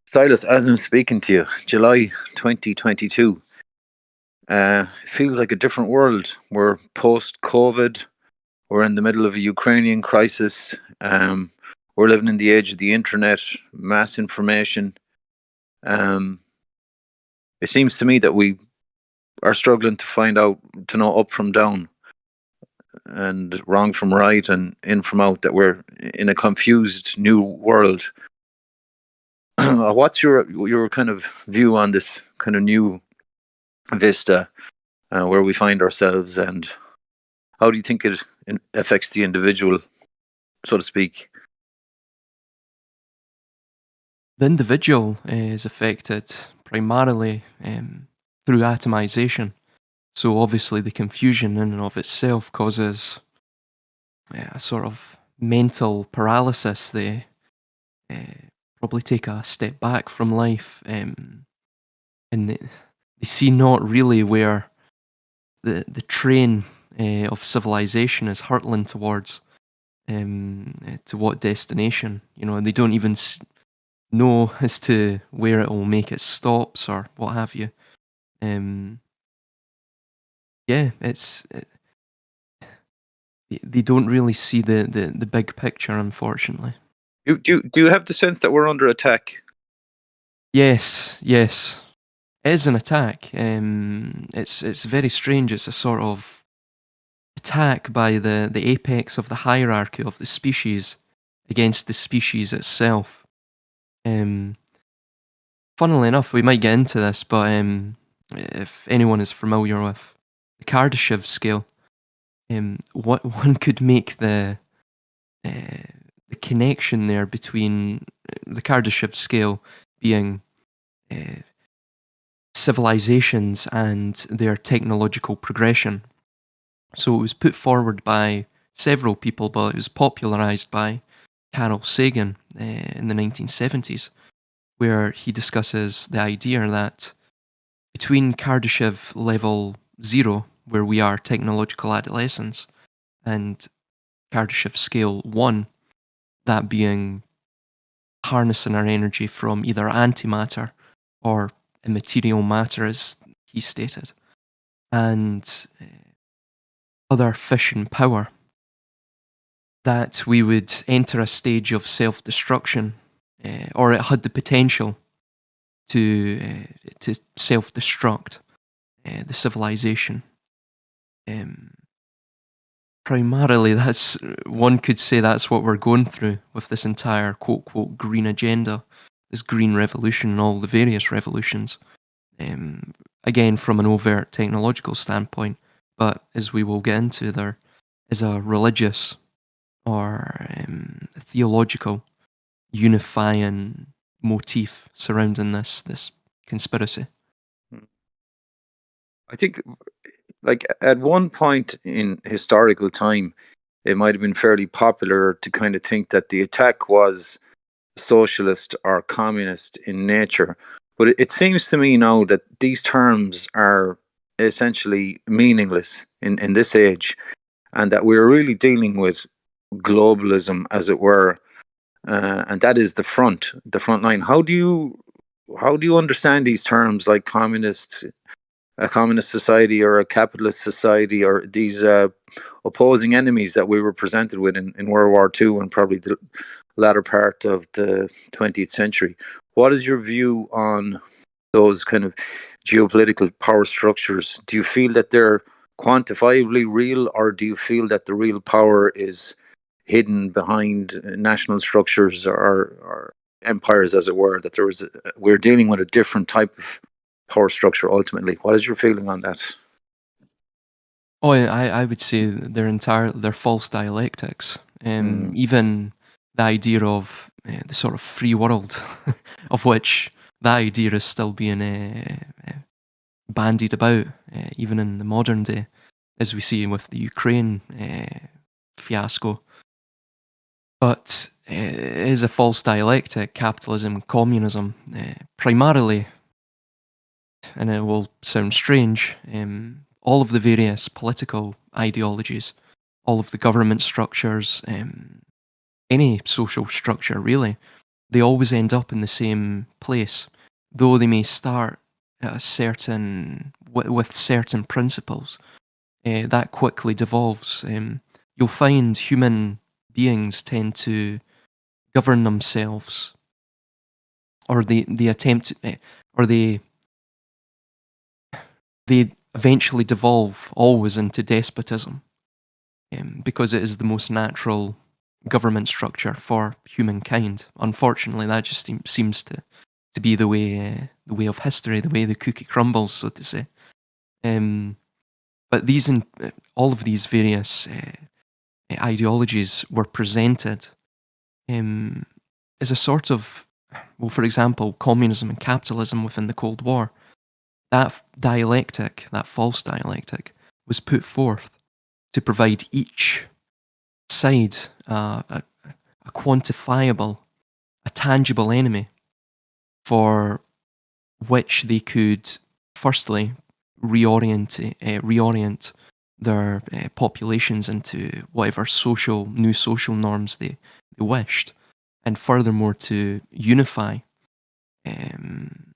Silas, as I'm speaking to you, July 2022. It feels like a different world. We're post COVID. We're in the middle of a Ukrainian crisis. We're living in the age of the internet, mass information. Um, it seems to me that we are struggling to find out, to know up from down and wrong from right and in from out, that we're in a confused new world. What's your kind of view on this kind of new vista where we find ourselves, and how do you think it affects the individual, so to speak? The individual is affected primarily through atomization. So obviously the confusion in and of itself causes a sort of mental paralysis. They probably take a step back from life, and they see not really where the train of civilization is hurtling towards, to what destination. And they don't even know as to where it will make its stops or what have you. They don't really see the big picture, unfortunately. Do you have the sense that we're under attack? Yes. It is an attack. It's very strange. It's a sort of attack by the apex of the hierarchy of the species against the species itself. Funnily enough, we might get into this, but if anyone is familiar with the Kardashev scale, what one could make the connection there between the Kardashev scale being civilizations and their technological progression. So it was put forward by several people, but it was popularized by Carl Sagan in the 1970s, where he discusses the idea that between Kardashev level 0, where we are technological adolescents, and Kardashev scale 1, that being harnessing our energy from either antimatter or immaterial matter, as he stated, and other fission power, that we would enter a stage of self-destruction, or it had the potential to self-destruct the civilization. Primarily, one could say that's what we're going through with this entire quote-quote green agenda, this green revolution and all the various revolutions. Again, from an overt technological standpoint, but as we will get into, there is a religious or a theological unifying motif surrounding this conspiracy. I think, like, at one point in historical time, it might have been fairly popular to kind of think that the attack was socialist or communist in nature. But it seems to me now that these terms are essentially meaningless in this age, and that we're really dealing with globalism, as it were, and that is the front line. How do you understand these terms, like a communist society or a capitalist society, or these opposing enemies that we were presented with in World War II and probably the latter part of the 20th century? What is your view on those kind of geopolitical power structures? Do you feel that they're quantifiably real, or do you feel that the real power is hidden behind national structures or empires, as it were, that we're dealing with a different type of power structure ultimately? What is your feeling on that? Oh, I would say they're false dialectics. Even the idea of the sort of free world, of which that idea is still being bandied about, even in the modern day, as we see with the Ukraine fiasco. But it is a false dialectic, capitalism, communism, primarily, and it will sound strange, all of the various political ideologies, all of the government structures, any social structure really, they always end up in the same place, though they may start at a certain with certain principles. That quickly devolves. You'll find human beings tend to govern themselves, or they attempt, or they eventually devolve always into despotism, because it is the most natural government structure for humankind. Unfortunately, that just seems to be the way of history, the way the cookie crumbles, so to say. But all of these various ideologies were presented um, as a sort of, well, for example, communism and capitalism within the Cold War. That dialectic, that false dialectic, was put forth to provide each side a quantifiable, a tangible enemy for which they could, firstly, reorient their populations into whatever new social norms they wished, and furthermore to unify um,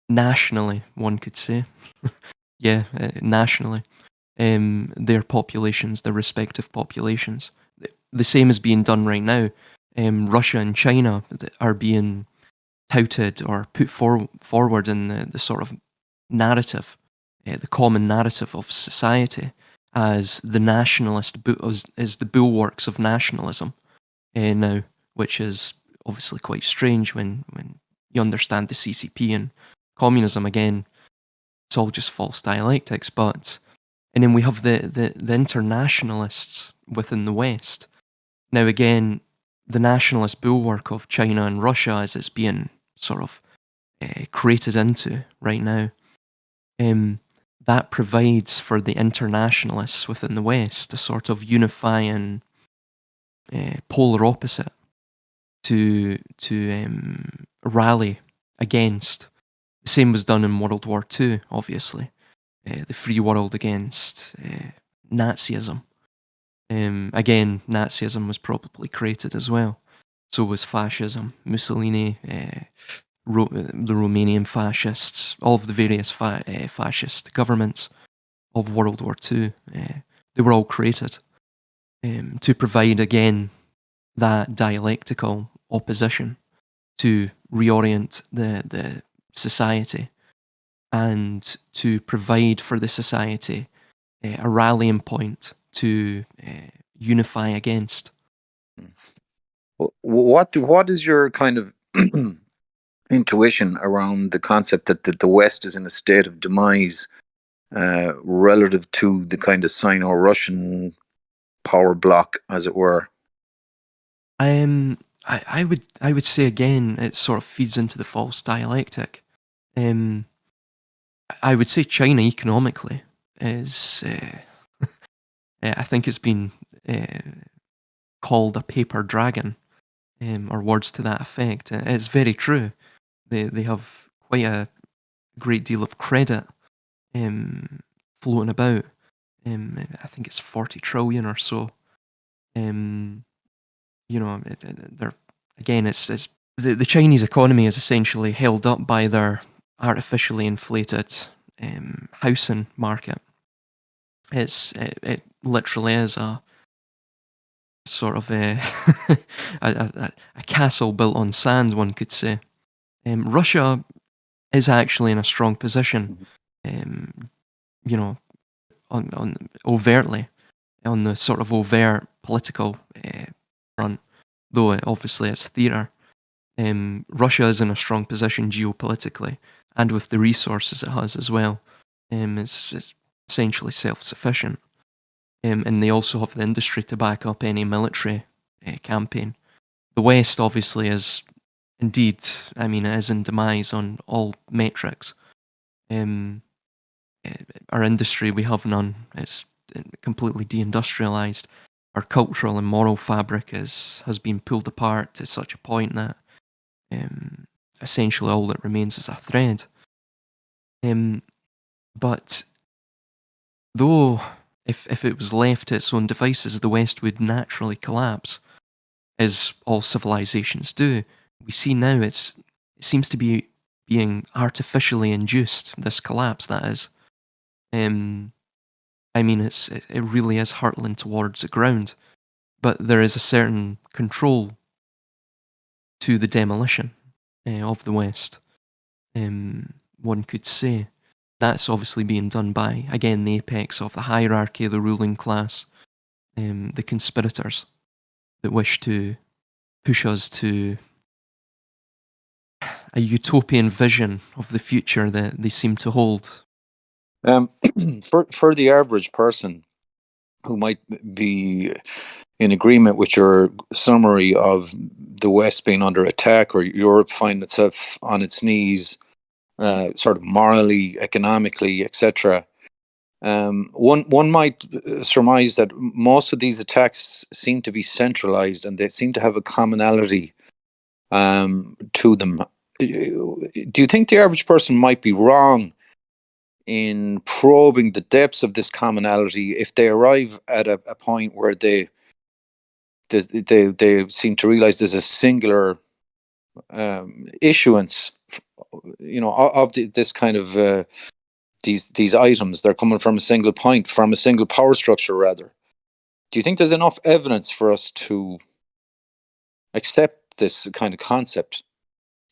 nationally, one could say, yeah, nationally, their populations, their respective populations. The same is being done right now. Russia and China are being touted or put forward in the sort of narrative, the common narrative of society, as the as the bulwarks of nationalism now, which is obviously quite strange when you understand the CCP and communism. Again, it's all just false dialectics. And then we have the internationalists within the West. Now, again, the nationalist bulwark of China and Russia, as it's being sort of created into right now, that provides for the internationalists within the West a sort of unifying polar opposite to rally against. The same was done in World War II, obviously. The free world against Nazism. Again, Nazism was probably created as well. So was fascism. Mussolini, the Romanian fascists, all of the various fascist governments of World War II, they were all created to provide, again, that dialectical opposition to reorient the society and to provide for the society a rallying point to unify against. What is your kind of intuition around the concept that the West is in a state of demise relative to the kind of Sino-Russian power block, as it were? I would say again, it sort of feeds into the false dialectic. I would say China economically is. I think it's been called a paper dragon, or words to that effect. It's very true. They have quite a great deal of credit floating about. I think it's 40 trillion or so. They're again, it's the Chinese economy is essentially held up by their artificially inflated housing market. It literally is a sort of a castle built on sand, one could say. Russia is actually in a strong position, you know, on overtly on the sort of overt political front, though obviously it's theatre. Russia is in a strong position geopolitically, and with the resources it has as well. It's essentially self-sufficient. And they also have the industry to back up any military campaign. The West obviously is indeed, I mean, it is in demise on all metrics. Our industry, we have none. It's completely deindustrialized. Our cultural and moral fabric has been pulled apart to such a point that essentially all that remains is a thread. But though if it was left to its own devices, the West would naturally collapse. as all civilizations do, we see now it seems to be being artificially induced. This collapse, that is. I mean, it really is hurtling towards the ground, but there is a certain control to the demolition of the West. One could say that's obviously being done by, again, the apex of the hierarchy, the ruling class, the conspirators that wish to push us to a utopian vision of the future that they seem to hold. Um, for the average person who might be in agreement with your summary of the West being under attack or Europe finding itself on its knees, sort of morally, economically, etc. One might surmise that most of these attacks seem to be centralized and they seem to have a commonality to them. Do you think the average person might be wrong in probing the depths of this commonality if they arrive at a point where they seem to realize there's a singular issuance, of this kind of these items? They're coming from a single point, from a single power structure, rather. Do you think there's enough evidence for us to accept this kind of concept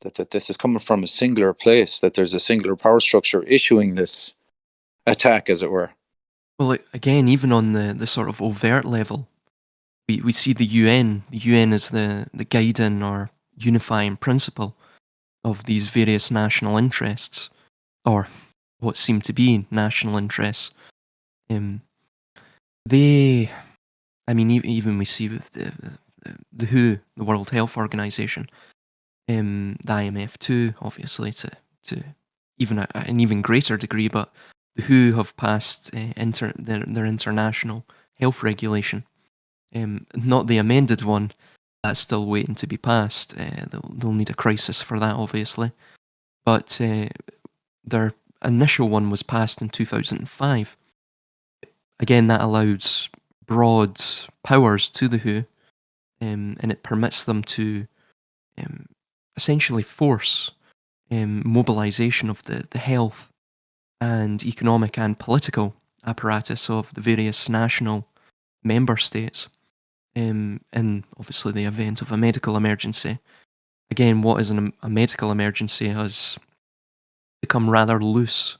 that this is coming from a singular place, that there's a singular power structure issuing this attack, as it were? Well, again, even on the sort of overt level, we see the UN. The UN is the guiding or unifying principle of these various national interests, or what seem to be national interests. Um, they, I mean, even we see with the WHO, the World Health Organization, the IMF too, obviously, to even an even greater degree, but the WHO have passed their international health regulation. Not the amended one, that's still waiting to be passed. They'll need a crisis for that, obviously. But their initial one was passed in 2005. Again, that allows broad powers to the WHO, and it permits them to um, essentially force mobilization of the health and economic and political apparatus of the various national member states. In obviously the event of a medical emergency. Again, what is a medical emergency has become rather loose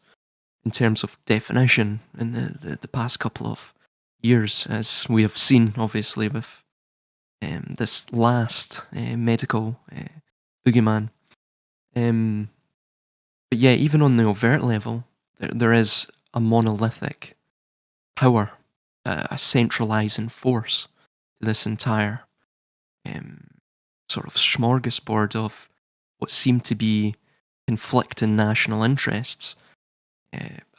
in terms of definition in the past couple of years, as we have seen, obviously, with this last medical boogeyman. But yeah, even on the overt level, there is a monolithic power, a centralizing force to this entire um, sort of smorgasbord of what seem to be conflicting national interests.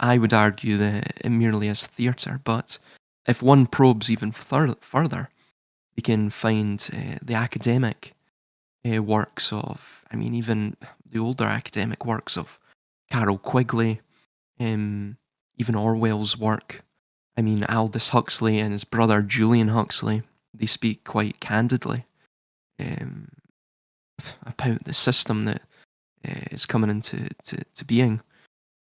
I would argue that it merely is theatre, but if one probes even further, you can find the academic works of, I mean, even the older academic works of Carol Quigley, even Orwell's work. I mean, Aldous Huxley and his brother Julian Huxley, they speak quite candidly um, about the system that is coming into to being.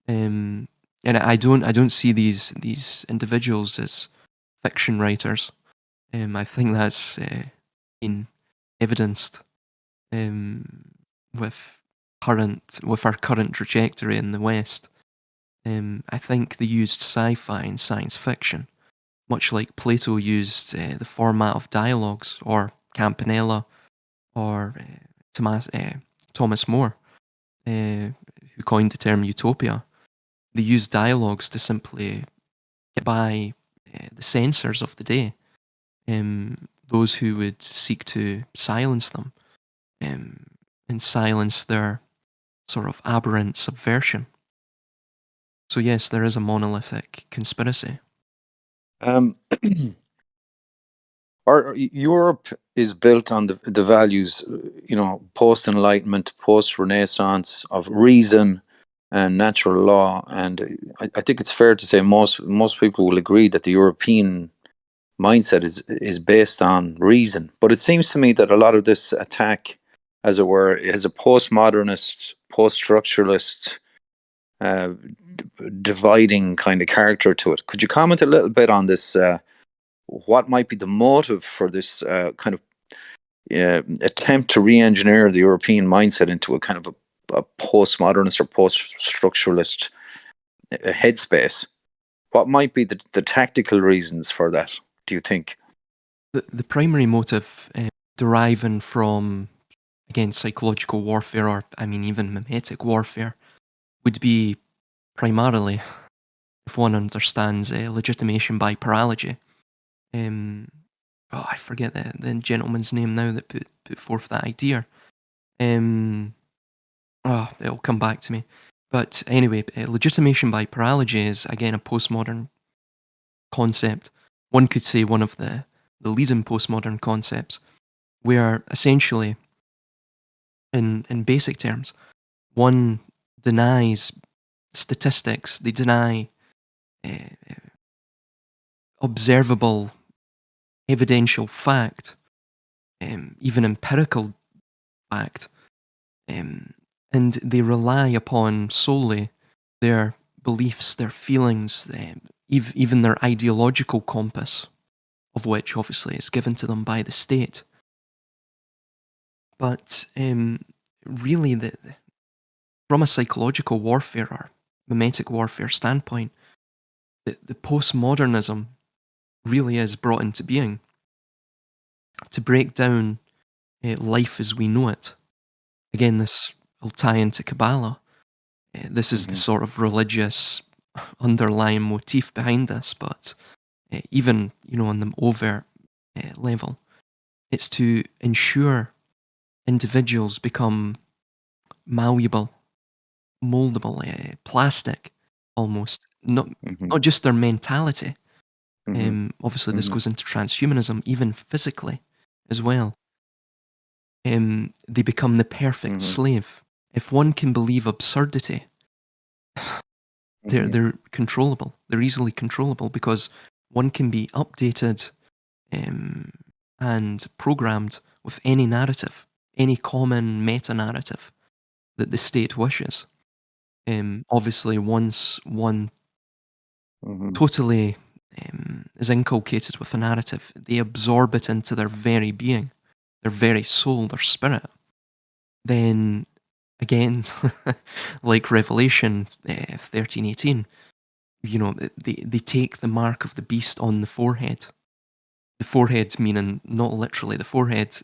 And I don't see these individuals as fiction writers. I think that's been evidenced um, with with our current trajectory in the West. I think they used sci-fi and science fiction, much like Plato used the format of dialogues, or Campanella, or Thomas More, who coined the term utopia. They used dialogues to simply get by the censors of the day, those who would seek to silence them, um, and silence their sort of aberrant subversion. So yes, there is a monolithic conspiracy. Um, Europe is built on the values, post Enlightenment, post Renaissance, of reason and natural law, and I think it's fair to say most people will agree that the European mindset is based on reason. But it seems to me that a lot of this attack, as it were, is a postmodernist, post-structuralist, uh, dividing kind of character to it. Could you comment a little bit on this? What might be the motive for this kind of attempt to re-engineer the European mindset into a kind of a postmodernist or post-structuralist headspace? What might be the tactical reasons for that, do you think? The primary motive deriving from, again, psychological warfare, or I mean even mimetic warfare, would be primarily, if one understands legitimation by paralogy. I forget the gentleman's name now that put forth that idea. It'll come back to me. But anyway, legitimation by paralogy is, again, a postmodern concept. One could say one of the leading postmodern concepts, where essentially, in basic terms, one denies statistics, they deny uh, observable, evidential fact, even empirical fact, and they rely upon solely their beliefs, their feelings, even their ideological compass, of which obviously is given to them by the state. But really, from a psychological warfare or mimetic warfare standpoint, the postmodernism really is brought into being to break down life as we know it. Again, this will tie into Kabbalah. This is the Mm-hmm. sort of religious underlying motif behind this, but even on the overt level, it's to ensure individuals become malleable, moldable, plastic, almost. Mm-hmm. Not just their mentality. Mm-hmm. Obviously, this Mm-hmm. goes into transhumanism, even physically as well. They become the perfect Mm-hmm. slave. If one can believe absurdity, Mm-hmm. they're controllable. They're easily controllable because one can be updated um, and programmed with any narrative, any common meta narrative that the state wishes. Obviously, once one Mm-hmm. totally is inculcated with a narrative, they absorb it into their very being, their very soul, their spirit. Then again, like Revelation 13:18, they take the mark of the beast on the forehead. The forehead meaning not literally the forehead,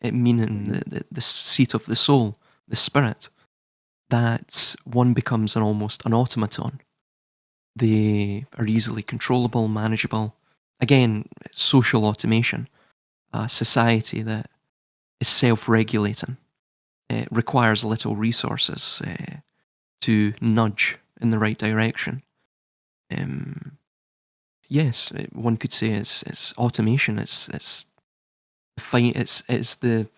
it meaning Mm-hmm. the seat of the soul, the spirit. That one becomes almost an automaton. They are easily controllable, manageable. Again, social automation, a society that is self-regulating. It requires little resources to nudge in the right direction. Um, yes, one could say it's automation. It's the fight. It's the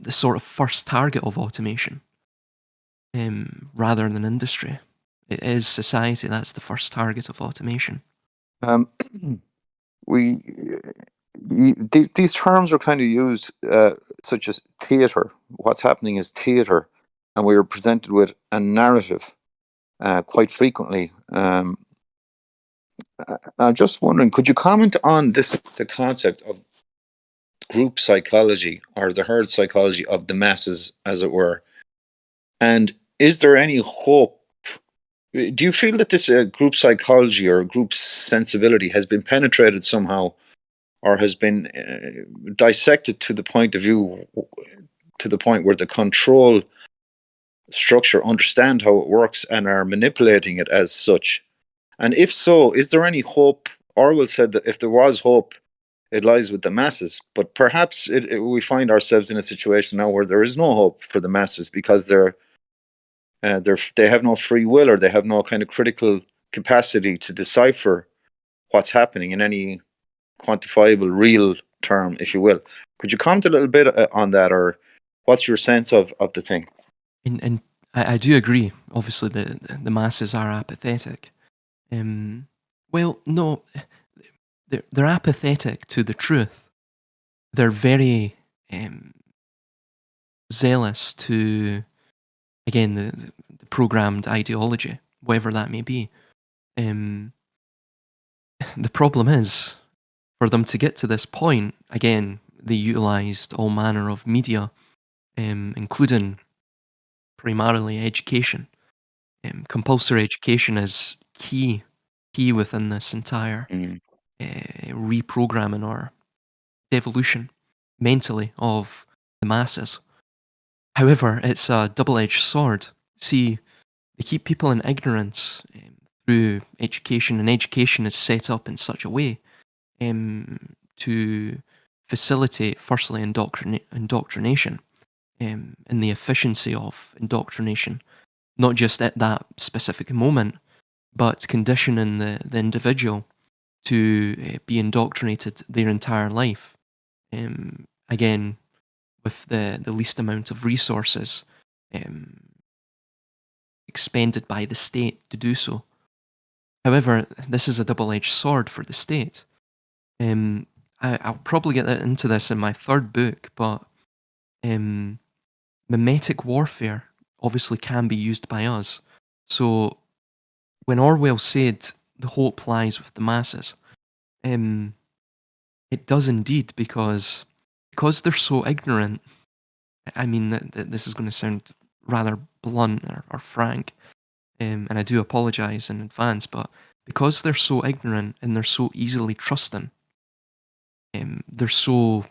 sort of first target of automation, rather than industry. It is society that's the first target of automation. Um, we these terms are kind of used, such as theater. What's happening is theater, and we are presented with a narrative quite frequently. I'm just wondering, could you comment on the concept of group psychology or the herd psychology of the masses, as it were? And is there any hope? Do you feel that this group psychology or group sensibility has been penetrated somehow, or has been dissected to the point of view, to the point where the control structure understand how it works and are manipulating it as such? And if so, is there any hope? Orwell said that if there was hope, it lies with the masses. But perhaps we find ourselves in a situation now where there is no hope for the masses because they have no free will, or they have no kind of critical capacity to decipher what's happening in any quantifiable, real term, if you will. Could you comment a little bit on that, or what's your sense of the thing? And I do agree. Obviously, the masses are apathetic. Um, well, no, they're apathetic to the truth. They're very zealous to, again, the programmed ideology, whatever that may be. Um, the problem is, for them to get to this point, again, they utilised all manner of media, including primarily education. Compulsory education is key within this entire Mm. reprogramming or devolution mentally of the masses. However, it's a double-edged sword. See, they keep people in ignorance through education, and education is set up in such a way to facilitate, firstly, indoctrination and the efficiency of indoctrination, not just at that specific moment, but conditioning the individual to be indoctrinated their entire life. Again, with the least amount of resources um, expended by the state to do so. However, this is a double-edged sword for the state. I'll probably get into this in my third book, but mimetic warfare obviously can be used by us. So when Orwell said the hope lies with the masses, um, it does indeed, because they're so ignorant. I mean, this is going to sound rather blunt or frank, and I do apologise in advance, but because they're so ignorant and they're so easily trusting, they're so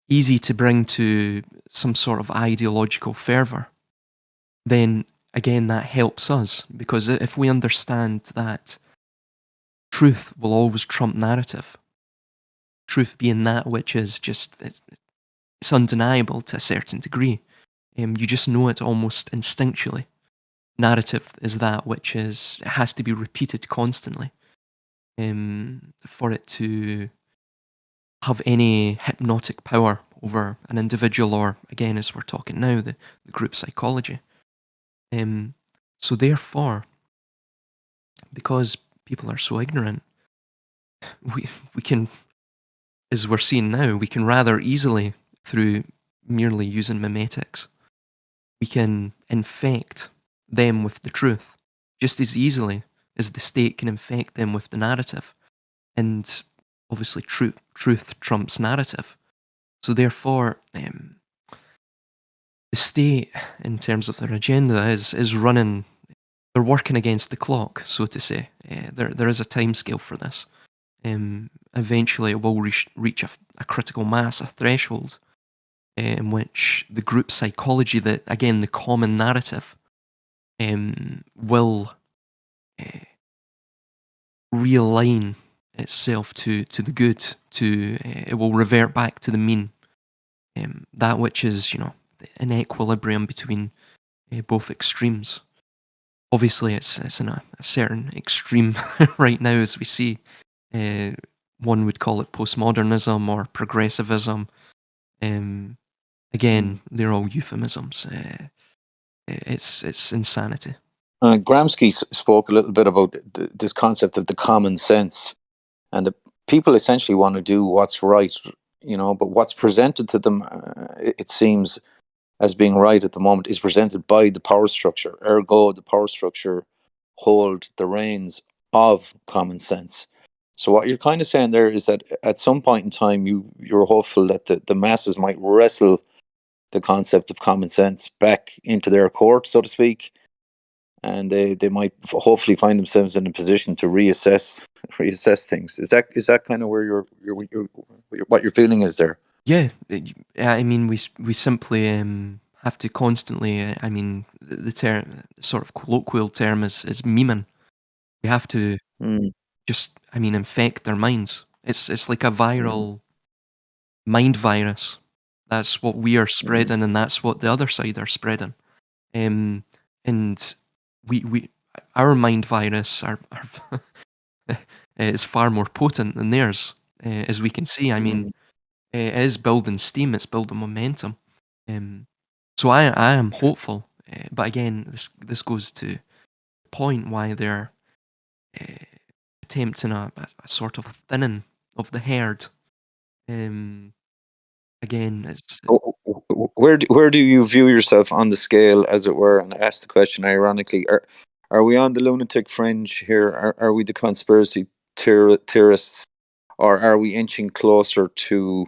easy to bring to some sort of ideological fervour, then again that helps us, because if we understand that truth will always trump narrative, truth being that which is just it's undeniable to a certain degree, you just know it almost instinctually. Narrative is that which is, it has to be repeated constantly for it to have any hypnotic power over an individual, or again, as we're talking now, the group psychology. So therefore, because people are so ignorant, we can, as we're seeing now, we can rather easily, through merely using mimetics, we can infect them with the truth just as easily as the state can infect them with the narrative. And obviously, truth trumps narrative. So therefore, the state, in terms of their agenda, is running. They're working against the clock, so to say. There is a timescale for this. Eventually, it will reach a critical mass, a threshold, in which the group psychology, that again the common narrative, will uh, realign itself to the good. It will revert back to the mean, that which is, in equilibrium between both extremes. Obviously, it's in a certain extreme right now, as we see. Uh, One would call it postmodernism or progressivism. Again, they're all euphemisms. It's insanity. Gramsci spoke a little bit about this concept of the common sense, and the people essentially want to do what's right, but what's presented to them, it seems, as being right at the moment, is presented by the power structure. Ergo, the power structure hold the reins of common sense. So what you're kind of saying there is that at some point in time, you're hopeful that the masses might wrestle the concept of common sense back into their court, so to speak, and they might hopefully find themselves in a position to reassess things. Is that kind of where you're what you're feeling is there? Yeah, I mean, we simply have to constantly. I mean, the term, sort of colloquial term, is memeing. We have to Mm, just, I mean, infect their minds. It's like a mm, viral mind virus. That's what we are mm, spreading, and that's what the other side are spreading. Um, and we our mind virus is far more potent than theirs, as we can see. I mean, mm. it is building steam. It's building momentum. Um, so I am hopeful, but again, this goes to the point why they're uh, attempting a sort of thinning of the herd. Again, it's Where do you view yourself on the scale, as it were? And I asked the question ironically: Are we on the lunatic fringe here? Are we the conspiracy theorists, or are we inching closer to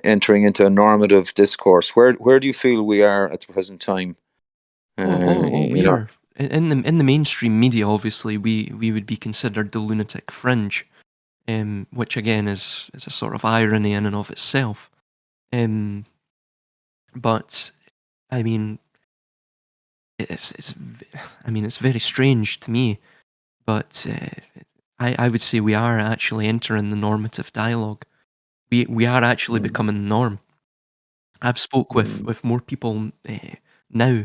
entering into a normative discourse? Where do you feel we are at the present time? we are in the mainstream media. Obviously, we would be considered the lunatic fringe, which again is a sort of irony in and of itself. Um, but I mean, I mean, it's very strange to me, but I would say we are actually entering the normative dialogue. We are actually Mm, becoming the norm. I've spoke mm, with more people now,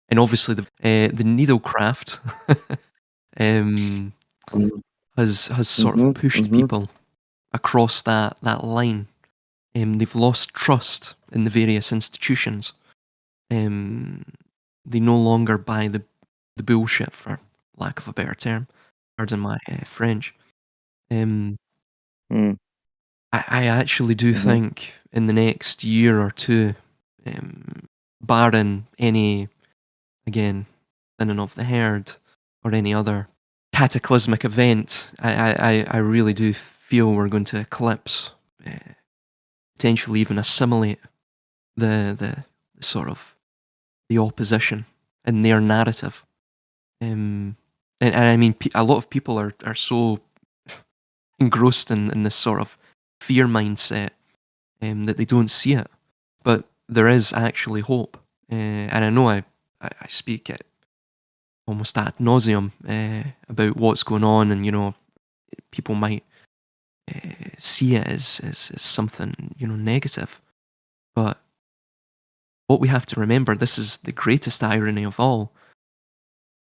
and obviously the needlecraft um, mm, has sort of mhm, pushed mhm, people across that line. They've lost trust in the various institutions. Um, they no longer buy the bullshit, for lack of a better term. Pardon my French. Um, mm, I actually do mhm. think in the next year or two, barring any, again, thinning of the herd or any other cataclysmic event, I really do feel we're going to eclipse, uh, potentially even assimilate the sort of the opposition and their narrative. And I mean, a lot of people are so engrossed in this sort of fear mindset, that they don't see it. But there is actually hope, and I know I speak it almost ad nauseum about what's going on, and people might see it as something negative. But what we have to remember, this is the greatest irony of all.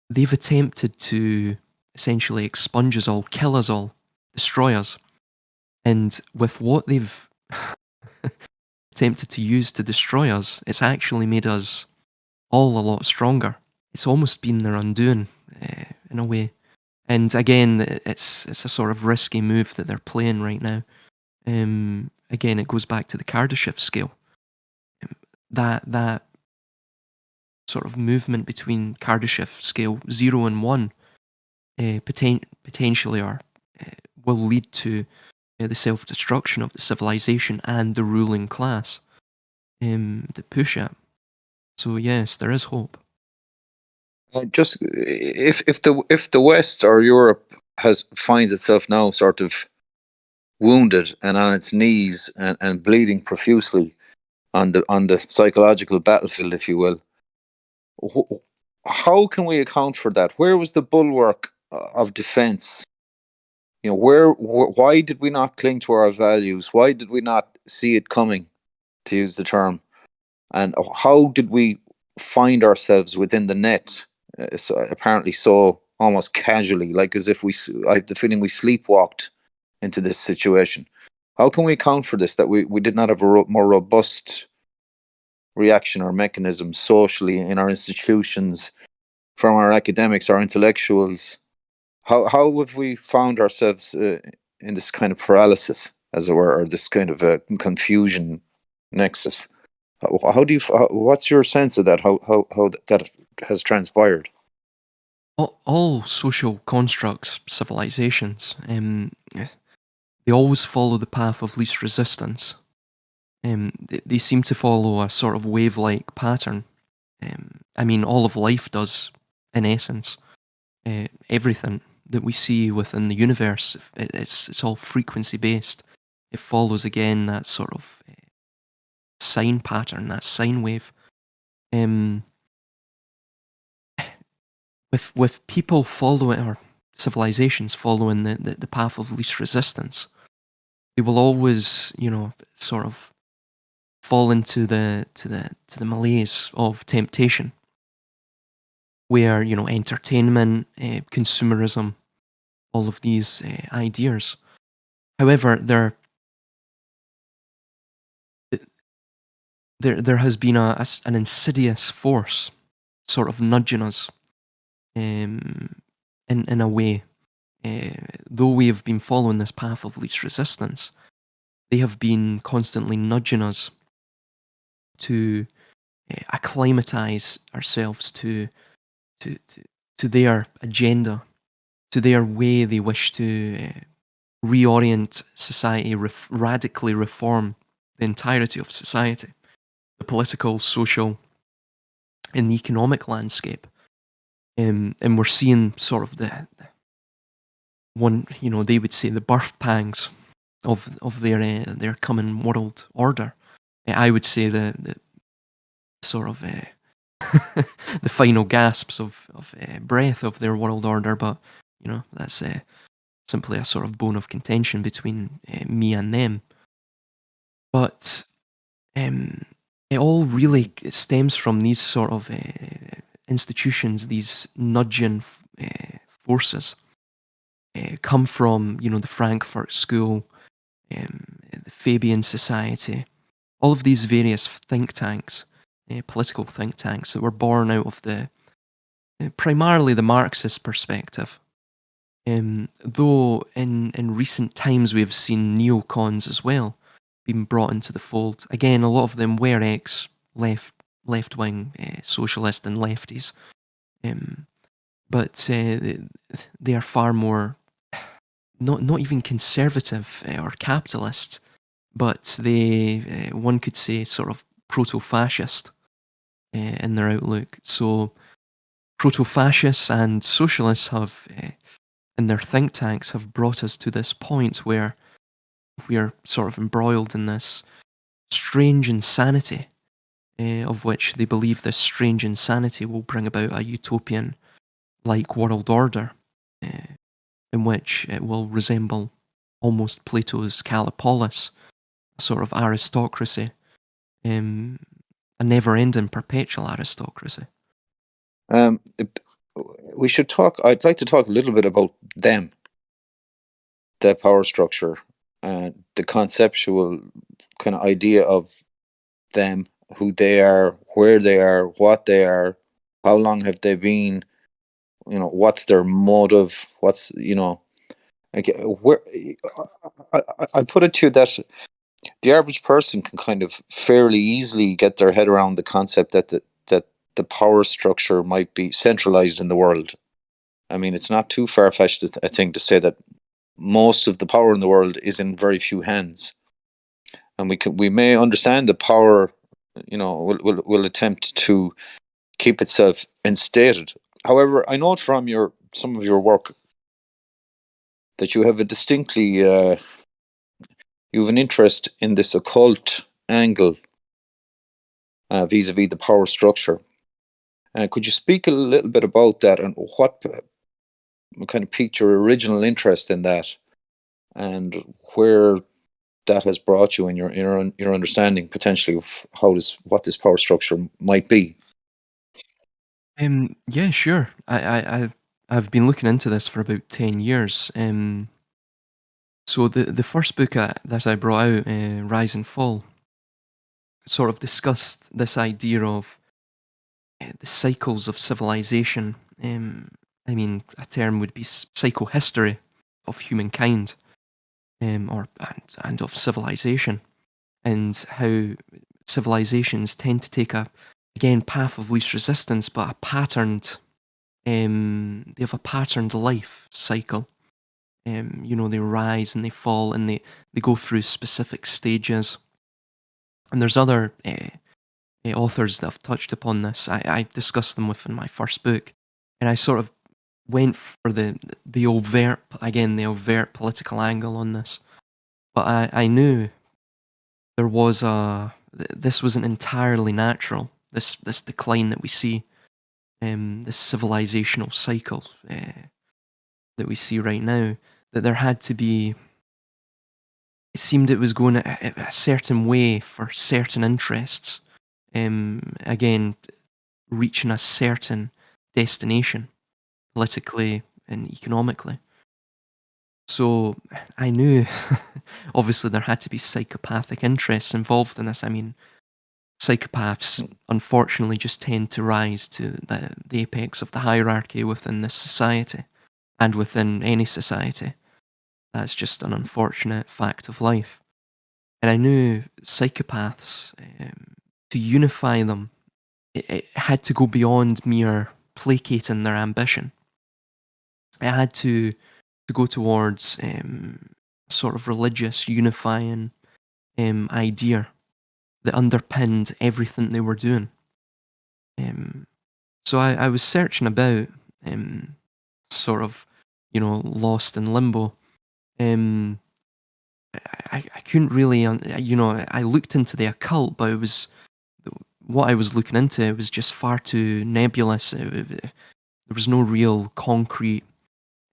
They've attempted to essentially expunge us all, kill us all, destroy us, and with what they've attempted to use to destroy us, it's actually made us all a lot stronger. It's almost been their undoing, in a way. And again, it's a sort of risky move that they're playing right now. Again, it goes back to the Kardashev scale. That sort of movement between Kardashev scale 0 and 1, potentially are will lead to the self-destruction of the civilization and the ruling class, that push it. So yes, there is hope. Just if the West or Europe has finds itself now sort of wounded and on its knees and bleeding profusely on the psychological battlefield, if you will, how can we account for that? Where was the bulwark of defense? Why did we not cling to our values? Why did we not see it coming, to use the term? And how did we find ourselves within the net? So apparently, so almost casually, like as if I have the feeling we sleepwalked into this situation. How can we account for this? That we did not have a more robust reaction or mechanism socially in our institutions, from our academics, our intellectuals. How have we found ourselves in this kind of paralysis, as it were, or this kind of confusion nexus? How do you? What's your sense of that? How that has transpired? All social constructs, civilizations, they always follow the path of least resistance. They seem to follow a sort of wave-like pattern. I mean, all of life does, in essence. Everything that we see within the universe, it's all frequency based. It follows again that sort of sine pattern, that sine wave. Um, with people following, or civilizations following the path of least resistance, they will always, sort of fall into the malaise of temptation, where entertainment, consumerism, all of these ideas. However, there has been an insidious force sort of nudging us, in a way. though we have been following this path of least resistance, they have been constantly nudging us to acclimatize ourselves to, to, to their agenda, to their way they wish to reorient society, radically reform the entirety of society, the political, social, and the economic landscape. And we're seeing sort of the one, they would say the birth pangs of their coming world order. I would say the sort of the final gasps of breath of their world order, but that's simply a sort of bone of contention between me and them. But it all really stems from these sort of institutions, these nudging forces. Come from the Frankfurt School, the Fabian Society, all of these various think tanks, political think tanks that were born out of the primarily the Marxist perspective. Though in recent times we have seen neocons as well being brought into the fold. Again, a lot of them were left wing socialist and lefties, but they are far more not even conservative or capitalist, but they one could say sort of proto-fascist in their outlook. So proto-fascists and socialists have, in their think tanks, have brought us to this point where we are sort of embroiled in this strange insanity, of which they believe this strange insanity will bring about a utopian-like world order, in which it will resemble almost Plato's Callipolis, a sort of aristocracy, a never-ending perpetual aristocracy. Um, we should talk. I'd like to talk a little bit about them, the power structure, and the conceptual kind of idea of them, who they are, where they are, what they are, how long have they been, what's their motive, what's, like, where I put it to you that the average person can kind of fairly easily get their head around the concept that the power structure might be centralized in the world. I mean, it's not too far-fetched, I think, to say that most of the power in the world is in very few hands, and we may understand the power, will attempt to keep itself instated. However, I note from some of your work that you have you have an interest in this occult angle vis-a-vis the power structure. Could you speak a little bit about that, and what kind of piqued your original interest in that, and where that has brought you in your understanding potentially of what this power structure might be? Yeah, sure. I've been looking into this for about 10 years. So the first book that I brought out, Rise and Fall, sort of discussed this idea of the cycles of civilization. I mean, a term would be psychohistory of humankind, and of civilization, and how civilizations tend to take a path of least resistance, but a patterned. They have a patterned life cycle. They rise and they fall, and they go through specific stages. And there's other authors that have touched upon this. I discussed them within my first book, and I sort of went for the overt political angle on this. But I knew there was this wasn't entirely natural. This decline that we see, this civilizational cycle that we see right now, that there had to be. It seemed it was going a certain way for certain interests. Again, reaching a certain destination, politically and economically. So I knew, obviously, there had to be psychopathic interests involved in this. I mean, psychopaths unfortunately just tend to rise to the apex of the hierarchy within this society. and within any society. That's just an unfortunate fact of life. And I knew psychopaths, to unify them, it had to go beyond mere placating their ambition. It had to go towards sort of religious unifying idea that underpinned everything they were doing. Um, so I was searching about, um, sort of, lost in limbo. Um, I couldn't really, I looked into the occult, but it was what I was looking into. It was just far too nebulous. There was no real concrete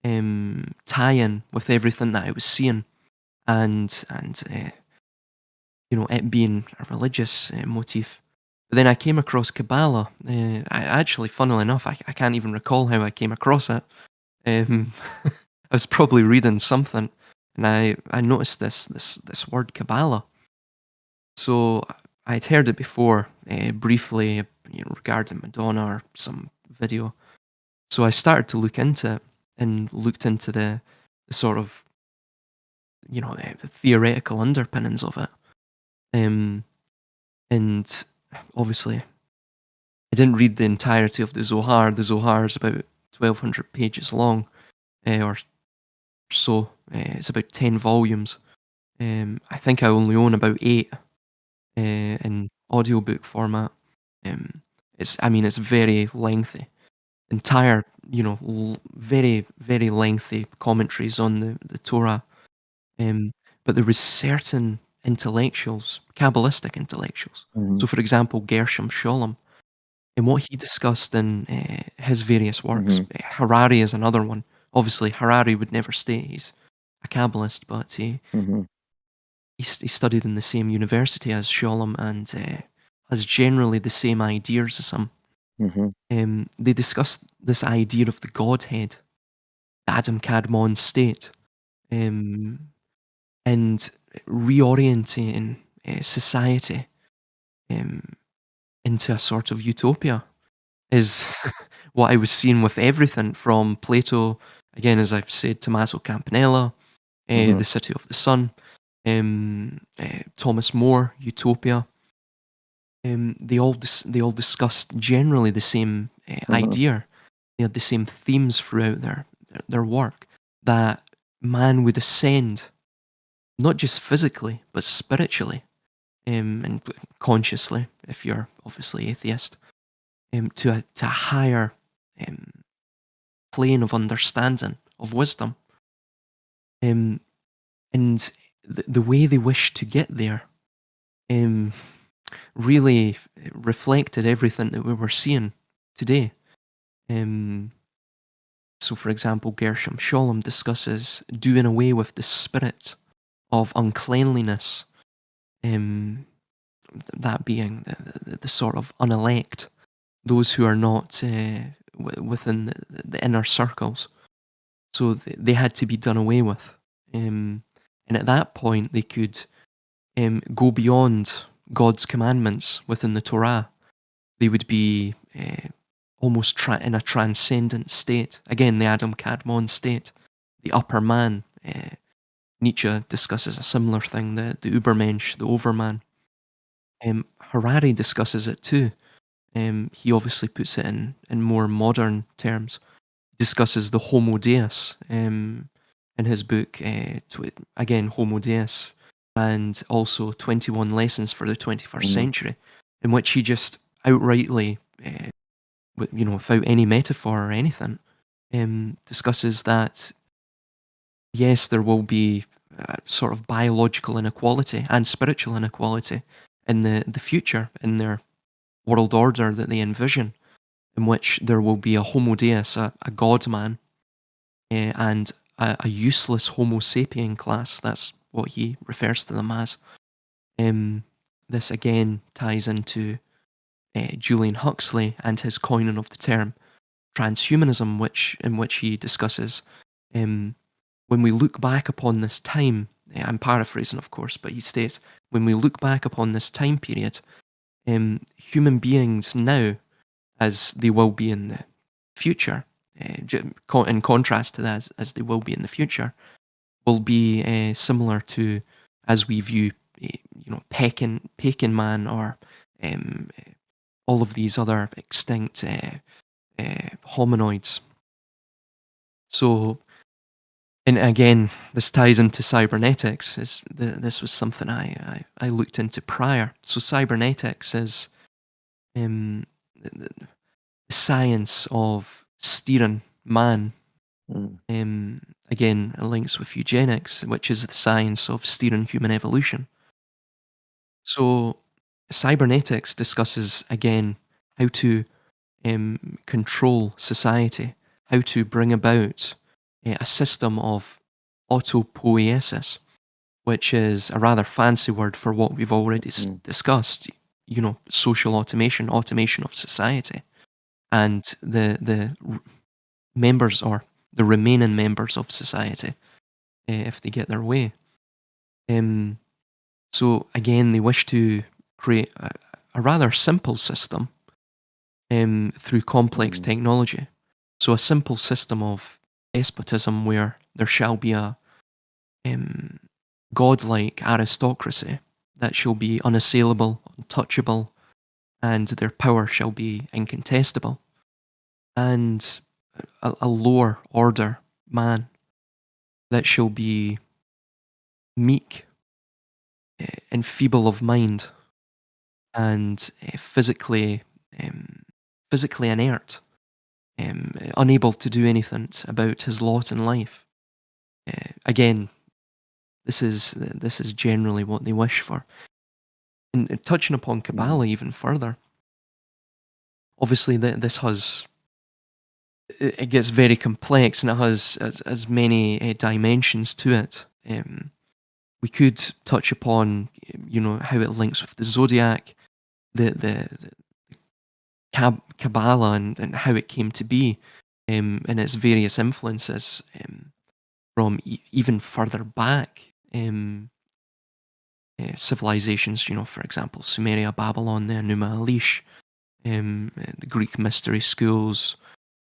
tie-in with everything that I was seeing, and it being a religious motif. But then I came across Kabbalah. Funnily enough, I can't even recall how I came across it. I was probably reading something, and I noticed this word Kabbalah. So I'd heard it before, briefly, regarding Madonna or some video. So I started to look into it and looked into the sort of, the theoretical underpinnings of it. Um, and obviously, I didn't read the entirety of the Zohar. The Zohar is about 1,200 pages long, or so. It's about 10 volumes. I think I only own about 8 in audiobook format. It's very lengthy. Entire, very, very lengthy commentaries on the Torah. Um, but there was certain intellectuals, Kabbalistic intellectuals. Mhm. So, for example, Gershom Scholem, and what he discussed in his various works. Mhm. Harari is another one. Obviously, Harari would never state he's a Kabbalist, but Mhm. he studied in the same university as Scholem and has generally the same ideas as him. Mhm. They discussed this idea of the Godhead, the Adam Kadmon state, um, and reorienting society um, into a sort of utopia is what I was seeing with everything from Plato, again, as I've said, Tommaso Campanella, The Mhm. City of the Sun, Thomas More, Utopia. They all discussed generally the same Mhm. idea. They had the same themes throughout their work, that man would ascend not just physically but spiritually, and consciously, if you're obviously atheist, to a higher um, plane of understanding, of wisdom. Um, and the way they wished to get there um, really reflected everything that we were seeing today. Um, so, for example, Gershom Scholem discusses doing away with the spirit of uncleanliness, um, that being the sort of unelect, those who are not within the inner circles. So they had to be done away with. And at that point, they could go beyond God's commandments within the Torah. They would be almost in a transcendent state. Again, the Adam Kadmon state, the upper man. Nietzsche discusses a similar thing, the Übermensch, the overman. Harari discusses it too. He obviously puts it in more modern terms. Discusses the Homo Deus in his book, again, Homo Deus, and also 21 Lessons for the 21st Mhm. Century, in which he just outrightly, without any metaphor or anything, discusses that, yes, there will be sort of biological inequality and spiritual inequality in the future, in their world order that they envision, in which there will be a Homo Deus, a God man, and a useless Homo sapien class. That's what he refers to them as. Um, this again ties into Julian Huxley and his coining of the term transhumanism, in which he discusses, um, when we look back upon this time. I'm paraphrasing, of course, but he states, when we look back upon this time period, human beings now, as they will be in the future, in contrast to that, as they will be in the future, will be similar to as we view, Pekin man, or all of these other extinct hominoids. So, and again, this ties into cybernetics. This was something I looked into prior. So cybernetics is the science of steering man. Again, it links with eugenics, which is the science of steering human evolution. So cybernetics discusses again how to control society, how to bring about a system of autopoiesis, which is a rather fancy word for what we've already discussed. Social automation, automation of society, and the members, or the remaining members of society, if they get their way. So again, they wish to create a rather simple system through complex technology. So a simple system of despotism where there shall be a godlike aristocracy that shall be unassailable, untouchable, and their power shall be incontestable. And a lower order man that shall be meek, and feeble of mind, and physically inert, unable to do anything about his lot in life. Again, this is generally what they wish for. And touching upon Kabbalah even further, obviously this has, it gets very complex, and it has as many dimensions to it. We could touch upon, how it links with the zodiac, the Kabbalah, and how it came to be, and its various influences from even further back civilizations. For example, Sumeria, Babylon, the Enuma Elish, the Greek mystery schools,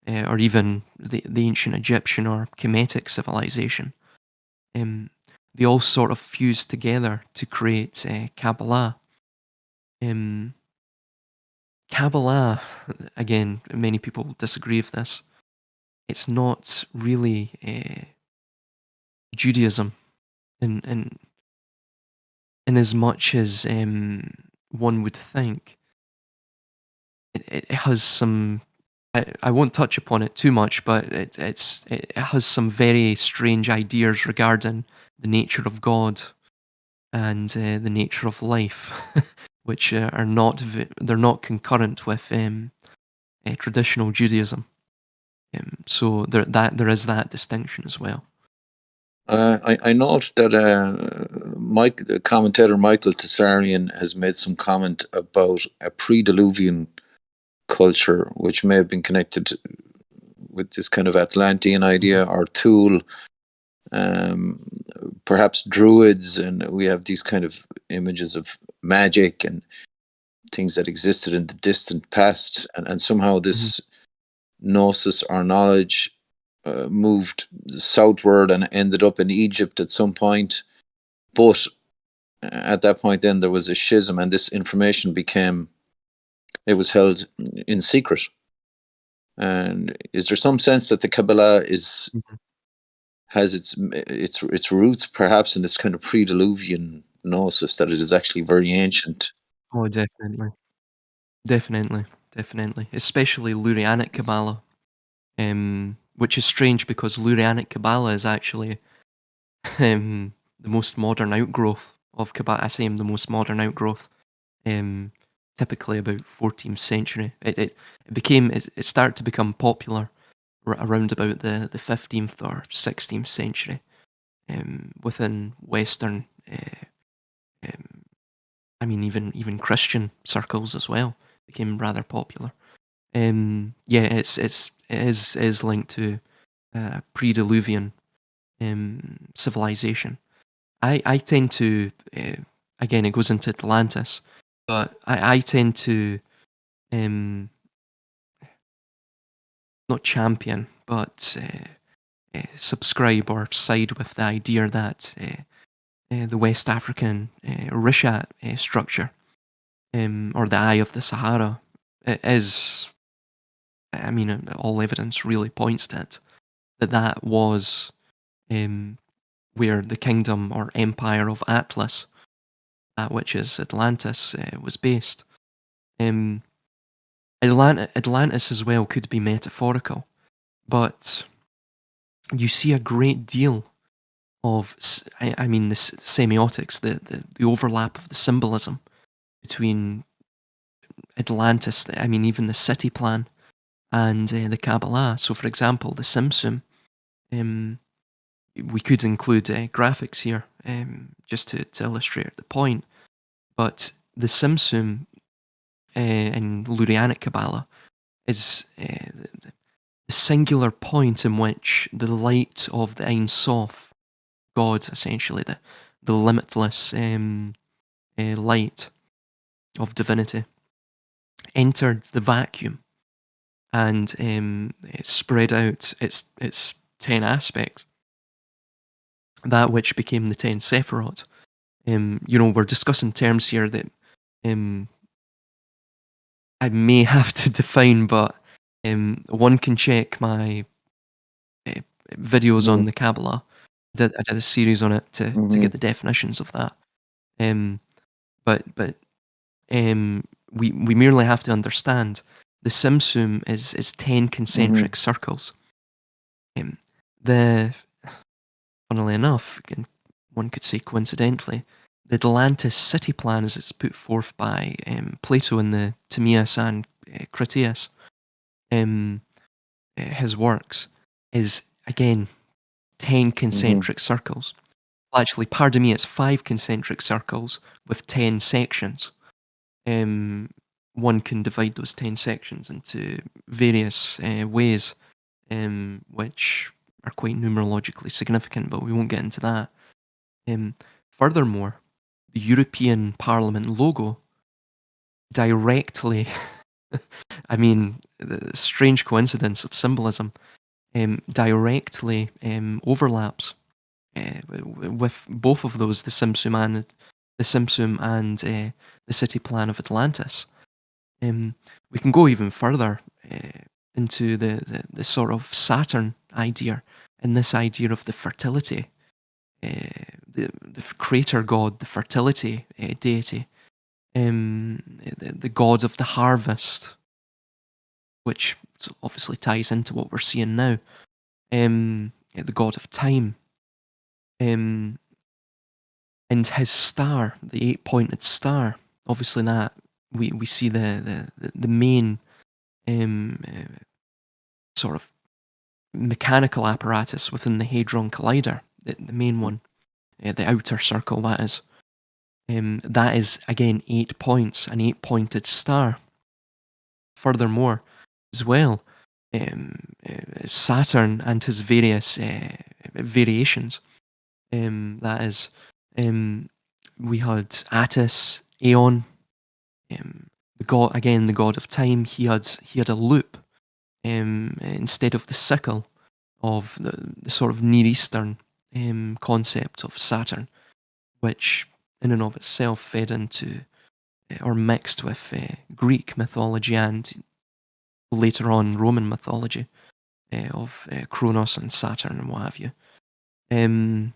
or even the ancient Egyptian or Kemetic civilization. They all sort of fused together to create Kabbalah. Kabbalah, again, many people disagree with this. It's not really Judaism, in as much as one would think. It has some. I won't touch upon it too much, but it has some very strange ideas regarding the nature of God and the nature of life, which are not they're not concurrent with traditional Judaism. So there is that distinction as well. I note that the commentator Michael Tessarian has made some comment about a pre-Diluvian culture, which may have been connected with this kind of Atlantean idea, or Thule, perhaps Druids, and we have these kind of images of magic and things that existed in the distant past, and somehow this gnosis or knowledge moved southward and ended up in Egypt at some point. But at that point then there was a schism, and this information it was held in secret. And is there some sense that the Kabbalah has its roots perhaps in this kind of pre-Diluvian gnosis, that it is actually very ancient? Oh, definitely. Definitely, definitely. Especially Lurianic Kabbalah, which is strange because Lurianic Kabbalah is actually the most modern outgrowth of Kabbalah. I say the most modern outgrowth, typically about 14th century. It started to become popular around about the 15th or 16th century, within Western, I mean even Christian circles as well, became rather popular. Yeah, it is linked to pre-Diluvian civilization. I tend to, again, it goes into Atlantis, but I tend to not champion, but subscribe or side with the idea that the West African Rishat structure, or the Eye of the Sahara, is, I mean, all evidence really points to it, that was where the kingdom or empire of Atlas, that which is Atlantis, was based. Um, Atlantis as well could be metaphorical, but you see a great deal of, I mean, the semiotics, the overlap of the symbolism between Atlantis, I mean, even the city plan, and the Kabbalah. So, for example, the Simsum, um, we could include graphics here just to illustrate the point, but the Simsum in Lurianic Kabbalah is the singular point in which the light of the Ein Sof, God, essentially, the limitless light of divinity, entered the vacuum and it spread out its 10 aspects, that which became the 10 Sephiroth. We're discussing terms here that um, I may have to define, but one can check my uh, videos on Mhm. the Kabbalah. I did a series on it to Mhm. get the definitions of that. Um, but we merely have to understand the Simsum is 10 Mhm. concentric circles. Um, the Funnily enough, and one could say coincidentally, the Atlantis city plan, as it's put forth by Plato in the Timaeus and Critias, um, his works, is again 10 Mhm. concentric circles. Well, actually, pardon me, it's 5 concentric circles with 10 sections. Um, One can divide those 10 sections into various ways, which are quite numerologically significant, but we won't get into that. Um, Furthermore, the European Parliament logo directly, I mean, the strange coincidence of symbolism, directly overlaps with both of those, the Simsum and the city plan of Atlantis. Um, we can go even further into the sort of Saturn idea, and this idea of the fertility, the creator god, the fertility deity, the god of the harvest, which obviously ties into what we're seeing now, the god of time, um, and his star, the eight-pointed star. Obviously, that we see the main sort of mechanical apparatus within the Hadron Collider, the main one, the outer circle, that is. That is, again, 8 points, an eight-pointed star. Furthermore, as well, Saturn and his various variations, that is, um, we had Attis, Aeon, the god, again, the god of time. He had a loop instead of the sickle of the sort of Near Eastern concept of Saturn, which in and of itself fed into or mixed with Greek mythology and later on Roman mythology of Kronos and Saturn and what have you. Um,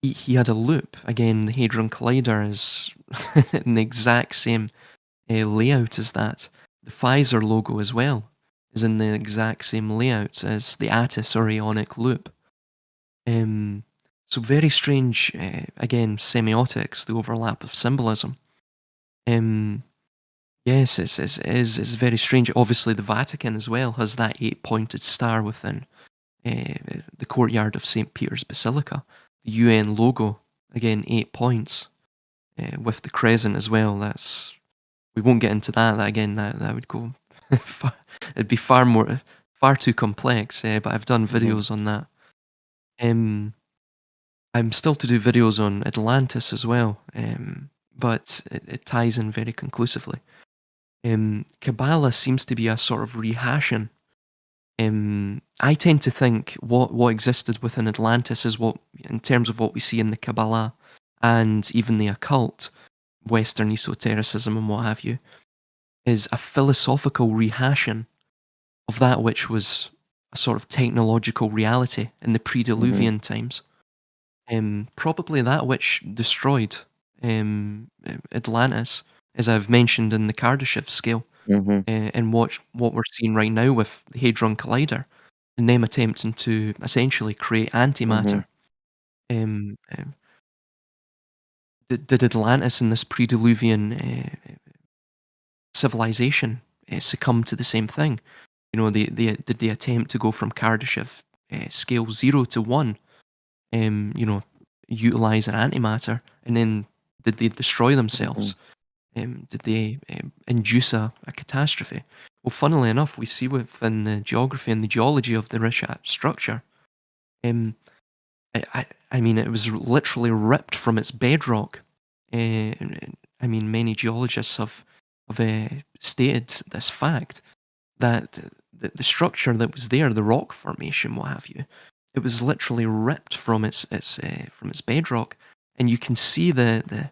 he had a loop. Again, the Hadron Collider is in the exact same layout as that. The Pfizer logo as well is in the exact same layout as the Attis or Ionic loop. Um, so very strange, again, semiotics, the overlap of symbolism. Yes, it's very strange. Obviously, the Vatican as well has that eight-pointed star within the courtyard of St. Peter's Basilica. The UN logo, again, 8 points, with the crescent as well. We won't get into that. That would go it'd be far too complex. But I've done Mhm. videos on that. Um, I'm still to do videos on Atlantis as well, but it ties in very conclusively. Kabbalah seems to be a sort of rehashing I tend to think what existed within Atlantis is what, in terms of what we see in the Kabbalah and even the occult, Western esotericism and what have you, is a philosophical rehashing of that which was a sort of technological reality in the Mm-hmm. pre-Diluvian times. Probably that which destroyed Atlantis, as I've mentioned in the Kardashev scale, Mm-hmm. and what we're seeing right now with the Hadron Collider, and them attempting to essentially create Mm-hmm. antimatter. Did Atlantis in this pre-Diluvian civilization succumb to the same thing? You know, did they attempt to go from Kardashev scale 0 to 1, you know, utilize an antimatter, and then did they destroy Mm-hmm. themselves? Did they induce a catastrophe? Well, funnily enough, we see within the geography and the geology of the Rishat structure, um, I mean, it was literally ripped from its bedrock. I mean, many geologists have stated this fact that the structure that was there, the rock formation, what have you, it was literally ripped from its bedrock, and you can see the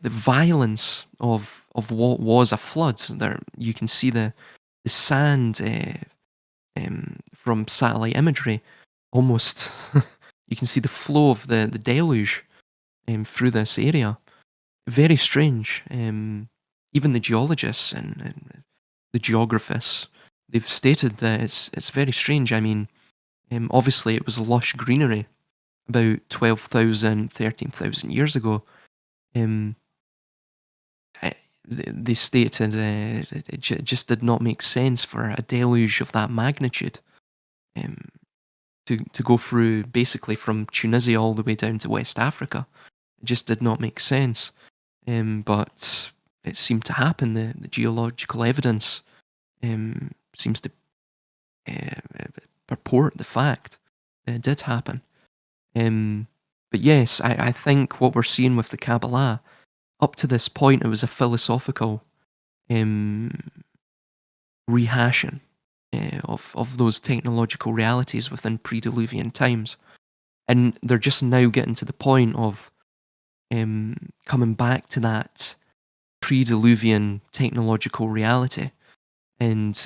violence of what was a flood. There, you can see the sand from satellite imagery. Almost, you can see the flow of the deluge through this area. Very strange. Even the geologists and the geographists, they've stated that it's very strange. I mean, obviously it was lush greenery about 12,000, 13,000 years ago. Um, they stated it just did not make sense for a deluge of that magnitude um, to go through basically from Tunisia all the way down to West Africa. It just did not make sense. But it seemed to happen. The geological evidence seems to purport the fact that it did happen. But yes, I think what we're seeing with the Kabbalah, up to this point, it was a philosophical um, rehashing of those technological realities within pre-Diluvian times. And they're just now getting to the point of coming back to that pre-Diluvian technological reality. And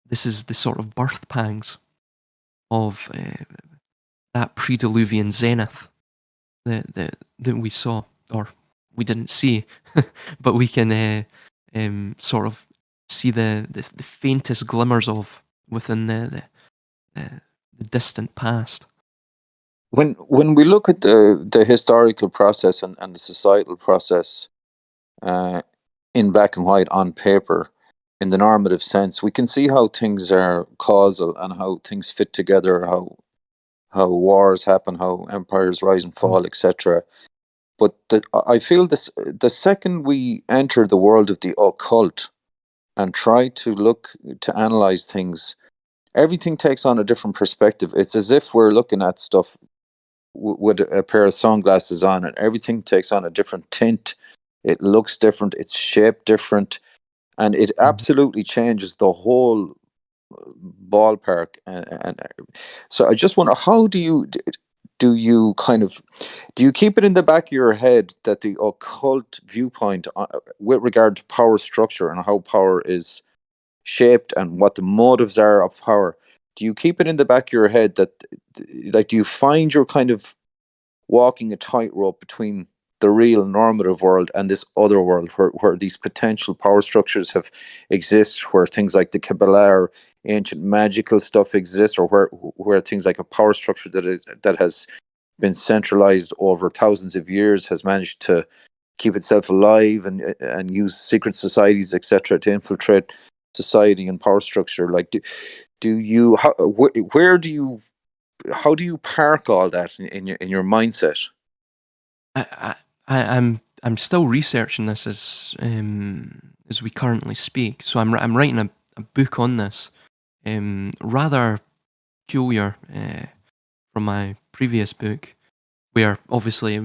this is the sort of birth pangs of that pre-Diluvian zenith that we saw, or we didn't see, but we can sort of see the faintest glimmers of within the distant past. When we look at the historical process and the societal process uh, in black and white on paper, in the normative sense, we can see how things are causal and how things fit together, how wars happen, how empires rise and Mm. fall, etc. But I feel the second we enter the world of the occult and try to look to analyze things, everything takes on a different perspective. It's as if we're looking at stuff with a pair of sunglasses on, and everything takes on a different tint. It looks different. It's shaped different, and it Mhm. absolutely changes the whole ballpark. And so I just wonder, how do you kind of do you keep it in the back of your head that the occult viewpoint with regard to power structure and how power is shaped and what the motives are of power, do you keep it in the back of your head that, like, do you find you're kind of walking a tightrope between the real normative world and this other world where these potential power structures have exist, where things like the Kabbalah or ancient magical stuff exists, or where things like a power structure that has been centralized over thousands of years has managed to keep itself alive and use secret societies, etc., to infiltrate society and power structure. Like, do you where do you how do you park all that in your mindset? I, I'm still researching this as we currently speak. So I'm writing a book on this. Rather peculiar from my previous book, where obviously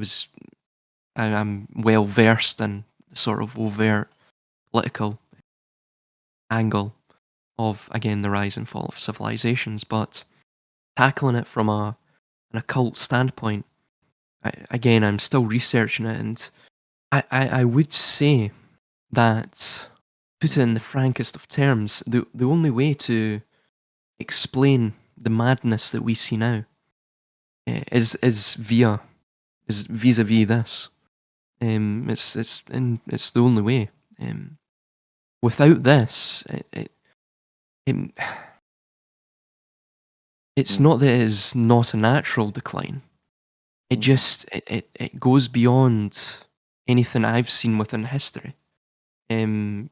I'm well versed in sort of overt political angle of, again, the rise and fall of civilizations, but tackling it from an occult standpoint, again, I'm still researching it, and I would say that, put it in the frankest of terms, the only way to explain the madness that we see now is vis-a-vis this. It's the only way. Without this, it it's not that it is not a natural decline. It just it goes beyond anything I've seen within history. Um,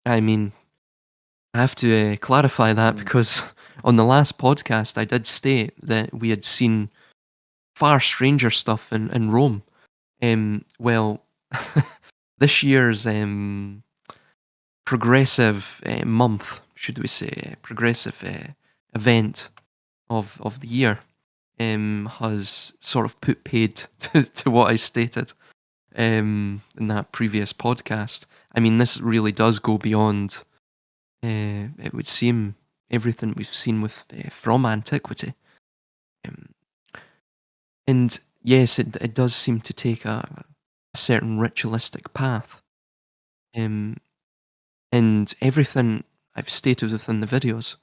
I mean, I have to clarify that because on the last podcast, I did state that we had seen far stranger stuff in Rome. Well, this year's progressive month, should we say, progressive event of the year has sort of put paid to what I stated in that previous podcast. I mean, this really does go beyond, it would seem, everything we've seen with from antiquity. And yes, it does seem to take a certain ritualistic path. Um, and everything I've stated within the videos,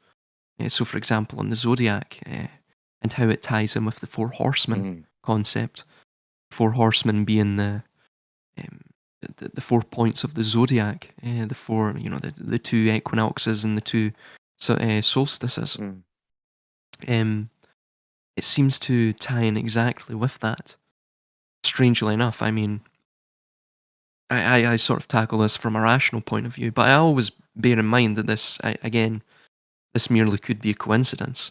so for example, on the zodiac and how it ties in with the four horsemen concept, four horsemen being um, the 4 points of the zodiac, the four, the two equinoxes and the two solstices. It seems to tie in exactly with that. Strangely enough, I mean, I sort of tackle this from a rational point of view, but I always bear in mind that this merely could be a coincidence.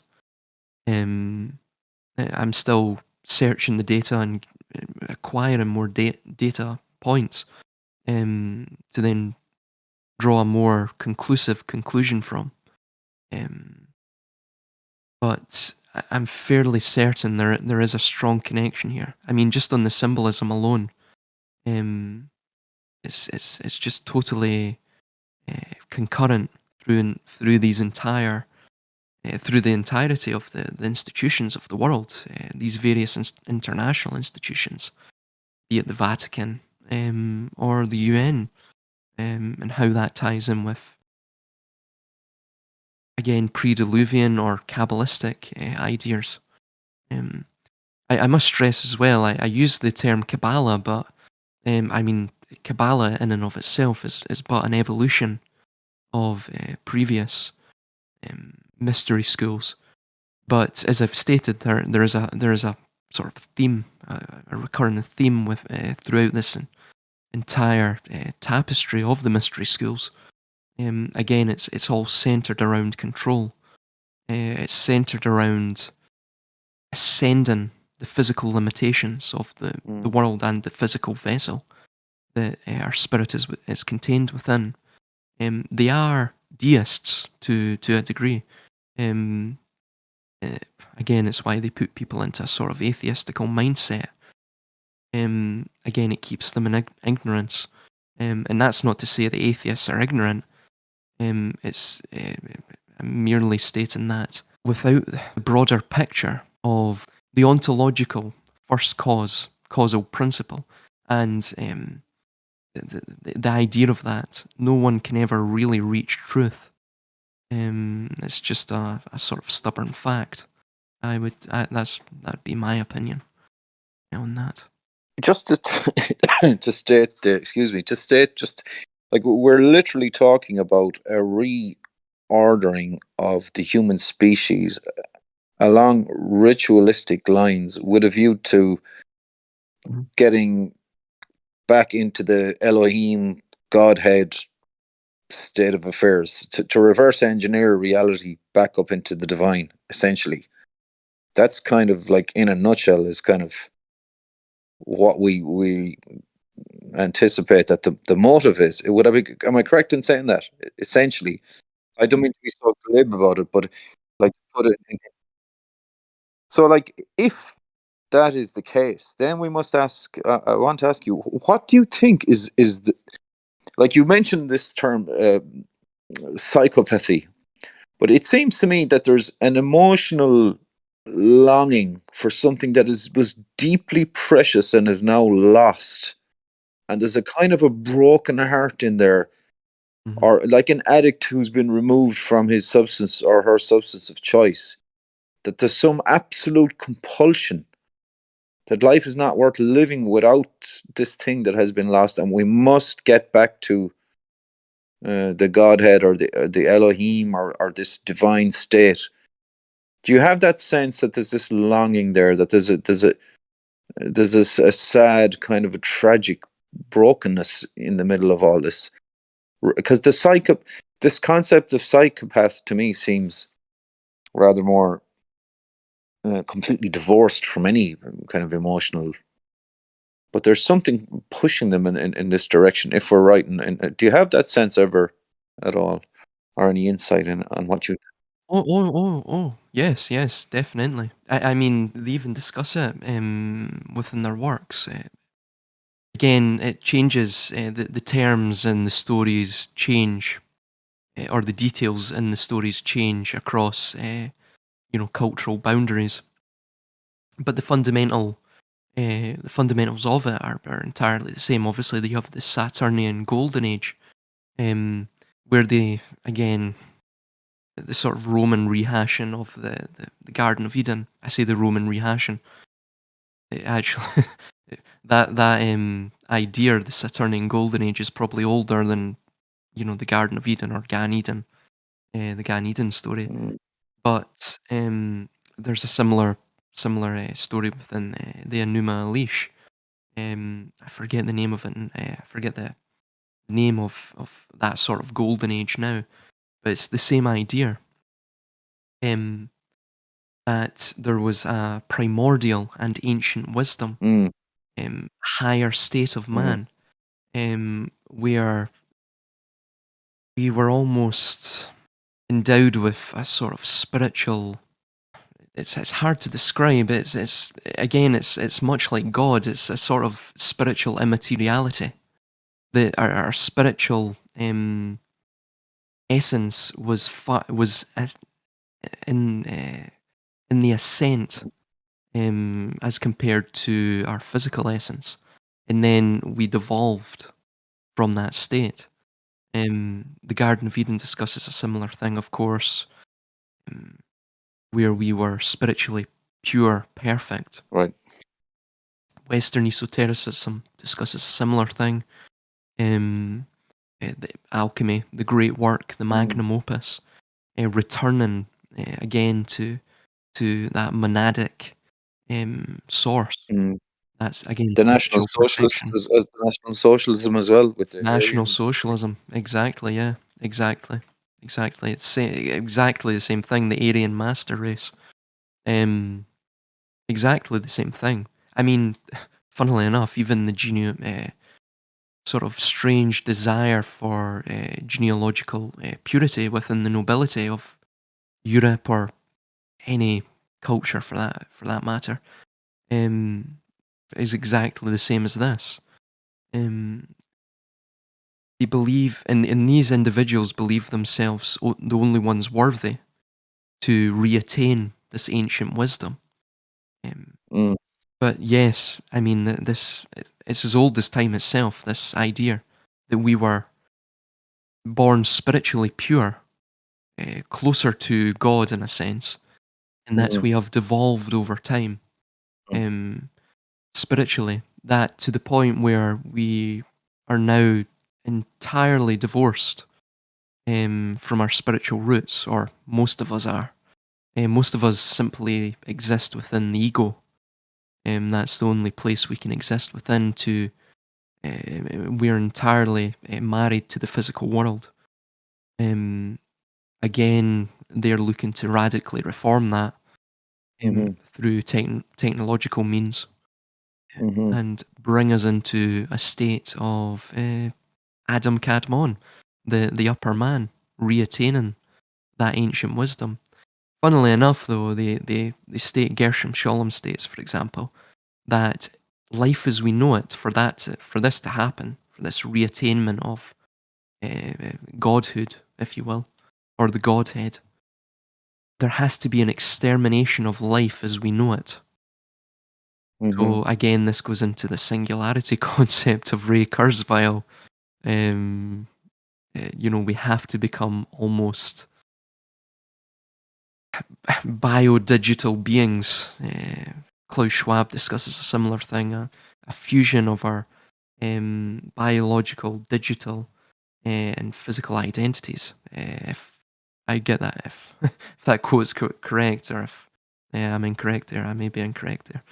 I'm still searching the data and acquiring more data points to then draw a more conclusive conclusion from. But I'm fairly certain there is a strong connection here. I mean, just on the symbolism alone, it's just totally concurrent through these entire through the entirety of the institutions of the world, these various international institutions, be it the Vatican or the UN, and how that ties in with, again, pre-Diluvian or Kabbalistic ideas. I must stress as well, I use the term Kabbalah, but I mean, Kabbalah in and of itself is but an evolution of previous mystery schools. But as I've stated, there is a sort of theme, a recurrent theme with throughout this entire tapestry of the mystery schools. Again, it's all centered around control. It's centered around ascending the physical limitations of the world and the physical vessel that our spirit is contained within. They are deists to a degree. Again, it's why they put people into a sort of atheistical mindset. Again, it keeps them in ignorance. And that's not to say that atheists are ignorant. It's I'm merely stating that without the broader picture of the ontological first causal principle, and the idea of that, no one can ever really reach truth. It's just a sort of stubborn fact. That'd be my opinion on that. Just to state, like we're literally talking about a reordering of the human species along ritualistic lines with a view to getting back into the Elohim Godhead state of affairs, to reverse engineer reality back up into the divine, essentially. That's kind of like, in a nutshell, is kind of what we anticipate that the motive is. Am I correct in saying that? Essentially, I don't mean to be so glib about it, but like, put it in. So, like, if that is the case, then we must ask. I want to ask you, what do you think is the, like you mentioned this term, psychopathy, But it seems to me that there's an emotional longing for something that was deeply precious and is now lost. And there's a kind of a broken heart in there, Mhm. or like an addict who's been removed from his substance or her substance of choice, that there's some absolute compulsion that life is not worth living without this thing that has been lost, and we must get back to the Godhead, or the Elohim, or this divine state. Do you have that sense that there's this longing there, that there's a sad kind of a tragic brokenness in the middle of all this? Because this concept of psychopath to me seems rather more completely divorced from any kind of emotional. But there's something pushing them in this direction, if we're right. And do you have that sense ever at all, or any insight on what you? Yes, yes, definitely. I mean, they even discuss it within their works. Again, it changes. The terms and the stories change, or the details in the stories change across, cultural boundaries. But the fundamentals of it are entirely the same. Obviously, you have the Saturnian Golden Age, um, where they again the sort of Roman rehashing of the Garden of Eden. I say the Roman rehashing. It actually, that idea, the Saturnian Golden Age, is probably older than the Garden of Eden or Gan Eden, the Gan Eden story. Mm, But there's a similar story within the Enuma Elish. I forget the name of it. I forget the name of that sort of golden age now, but it's the same idea. Um, that there was a primordial and ancient wisdom, mm, higher state of mm, man, where we were almost endowed with a sort of spiritual. It's hard to describe. It's again it's much like God. It's a sort of spiritual immateriality. Our spiritual essence was in in the ascent, as compared to our physical essence, and then we devolved from that state. The Garden of Eden discusses a similar thing, of course, um, where we were spiritually pure, perfect. right. Western esotericism discusses a similar thing. Um, the alchemy, the great work, the Mm, magnum opus, returning again to that monadic source. mm. That's again The National spiritual Socialists, perfection. as the National Socialism as well, with the National Aryan. socialism, exactly. Yeah, exactly, exactly. Exactly the same thing. The Aryan master race. Um, exactly the same thing. I mean, funnily enough, even the sort of strange desire for genealogical purity within the nobility of Europe, or any culture for that matter, um, is exactly the same as this. Um, they believe, and these individuals believe themselves the only ones worthy to reattain this ancient wisdom. Um, Mm, but yes, I mean, it's as old as time itself. This idea that we were born spiritually pure, closer to God in a sense, and that mm, we have devolved over time, mm, um, spiritually. That to the point where we are now entirely divorced from our spiritual roots, or most of us are. Most of us simply exist within the ego. That's the only place we can exist within. We're entirely married to the physical world. Um, Again, they're looking to radically reform that mhm, through technological means, mhm, and bring us into a state of Adam Kadmon, the upper man, reattaining that ancient wisdom. Funnily enough, though, they state, Gershom Scholem states, for example, that life as we know it, for this to happen, for this reattainment of godhood, if you will, or the Godhead, there has to be an extermination of life as we know it. Mm-hmm. So again, this goes into the singularity concept of Ray Kurzweil. Um, we have to become almost biodigital beings. Klaus Schwab discusses a similar thing, a fusion of our biological, digital, and physical identities. If I get that, if, if that quote is correct, or if I'm incorrect there, I may be incorrect there.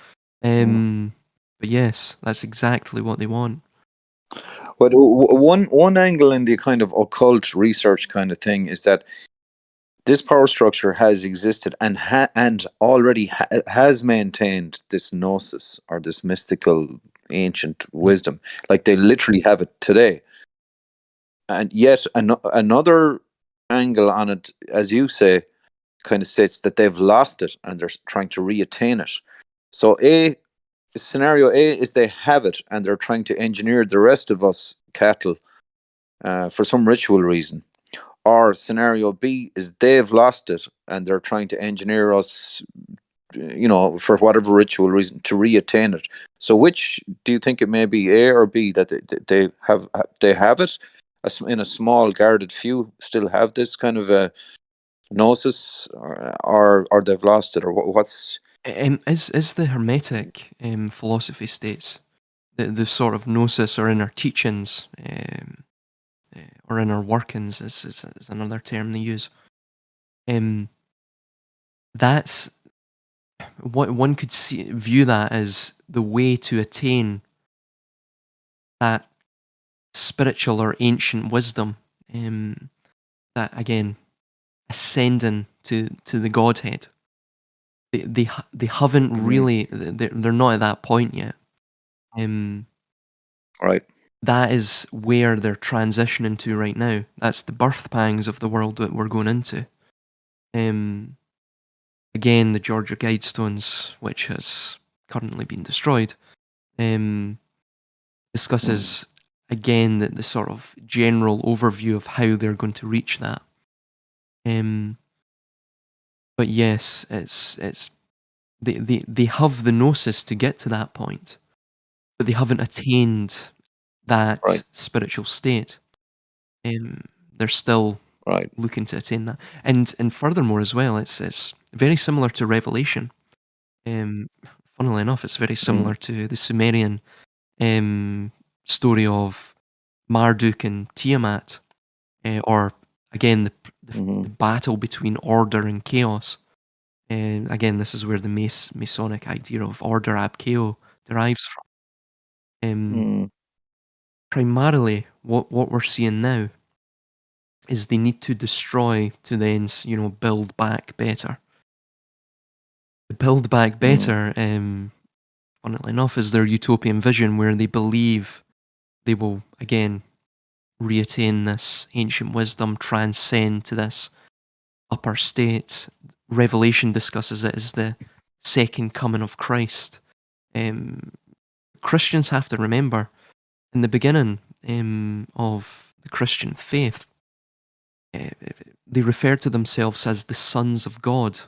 But yes, that's exactly what they want. But one angle in the kind of occult research kind of thing is that this power structure has existed and already has maintained this gnosis or this mystical ancient wisdom. Like they literally have it today. And yet another angle on it, as you say, kind of states that they've lost it and they're trying to reattain it. So scenario A is they have it and they're trying to engineer the rest of us cattle for some ritual reason. Or scenario B is they've lost it and they're trying to engineer us, for whatever ritual reason to reattain it. So, which do you think it may be, A or B, that they have it in a small guarded few still have this kind of a gnosis, or they've lost it, or what's Is the Hermetic philosophy states the sort of gnosis or inner teachings or inner workings is another term they use. That's what one could view that as the way to attain that spiritual or ancient wisdom. That again, ascending to the Godhead. They haven't really. They're not at that point yet. right? That is where they're transitioning to right now. That's the birth pangs of the world that we're going into. Again, the Georgia Guidestones, which has currently been destroyed, discusses again the sort of general overview of how they're going to reach that. But yes, it's they have the gnosis to get to that point, but they haven't attained that Right, spiritual state. Um, they're still right. looking to attain that, and furthermore as well, it's very similar to Revelation. Um, Funnily enough, it's very Mm, similar to the Sumerian story of Marduk and Tiamat, or again the mm-hmm, battle between order and chaos. Again, this is where the Masonic idea of order ab chao derives from. mm, Primarily, what we're seeing now is they need to destroy to then build back better. The build back mm, better, funnily enough, is their utopian vision where they believe they will again reattain this ancient wisdom, transcend to this upper state. Revelation discusses it as the second coming of Christ. Um, Christians have to remember in the beginning of the Christian faith, uh, they referred to themselves as the sons of God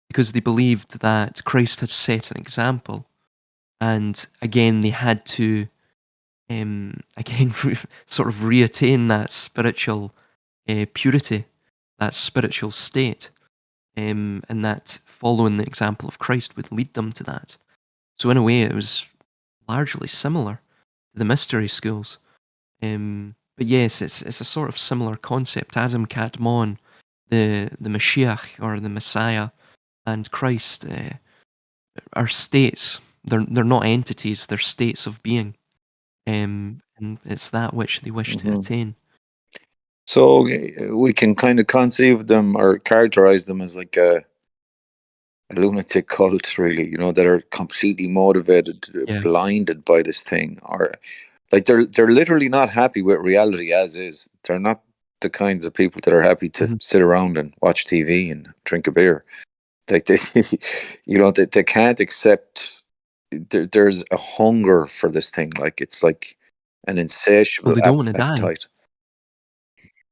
because they believed that Christ had set an example, and again they had to again sort of reattain that spiritual purity, that spiritual state, and that following the example of Christ would lead them to that. So in a way, it was largely similar to the mystery schools. But yes, it's a sort of similar concept. Adam Kadmon, the Mashiach or the Messiah, and Christ are states. They're not entities. They're states of being. And it's that which they wish to mm-hmm. attain. So we can kind of conceive them or characterize them as like a lunatic cult, really, that are completely motivated, Yeah. blinded by this thing, or like they're literally not happy with reality as is. They're not the kinds of people that are happy to Mhm. sit around and watch TV and drink a beer. Like they, they can't accept. There's a hunger for this thing. Like it's like an Well, insatiable they don't want to die. appetite.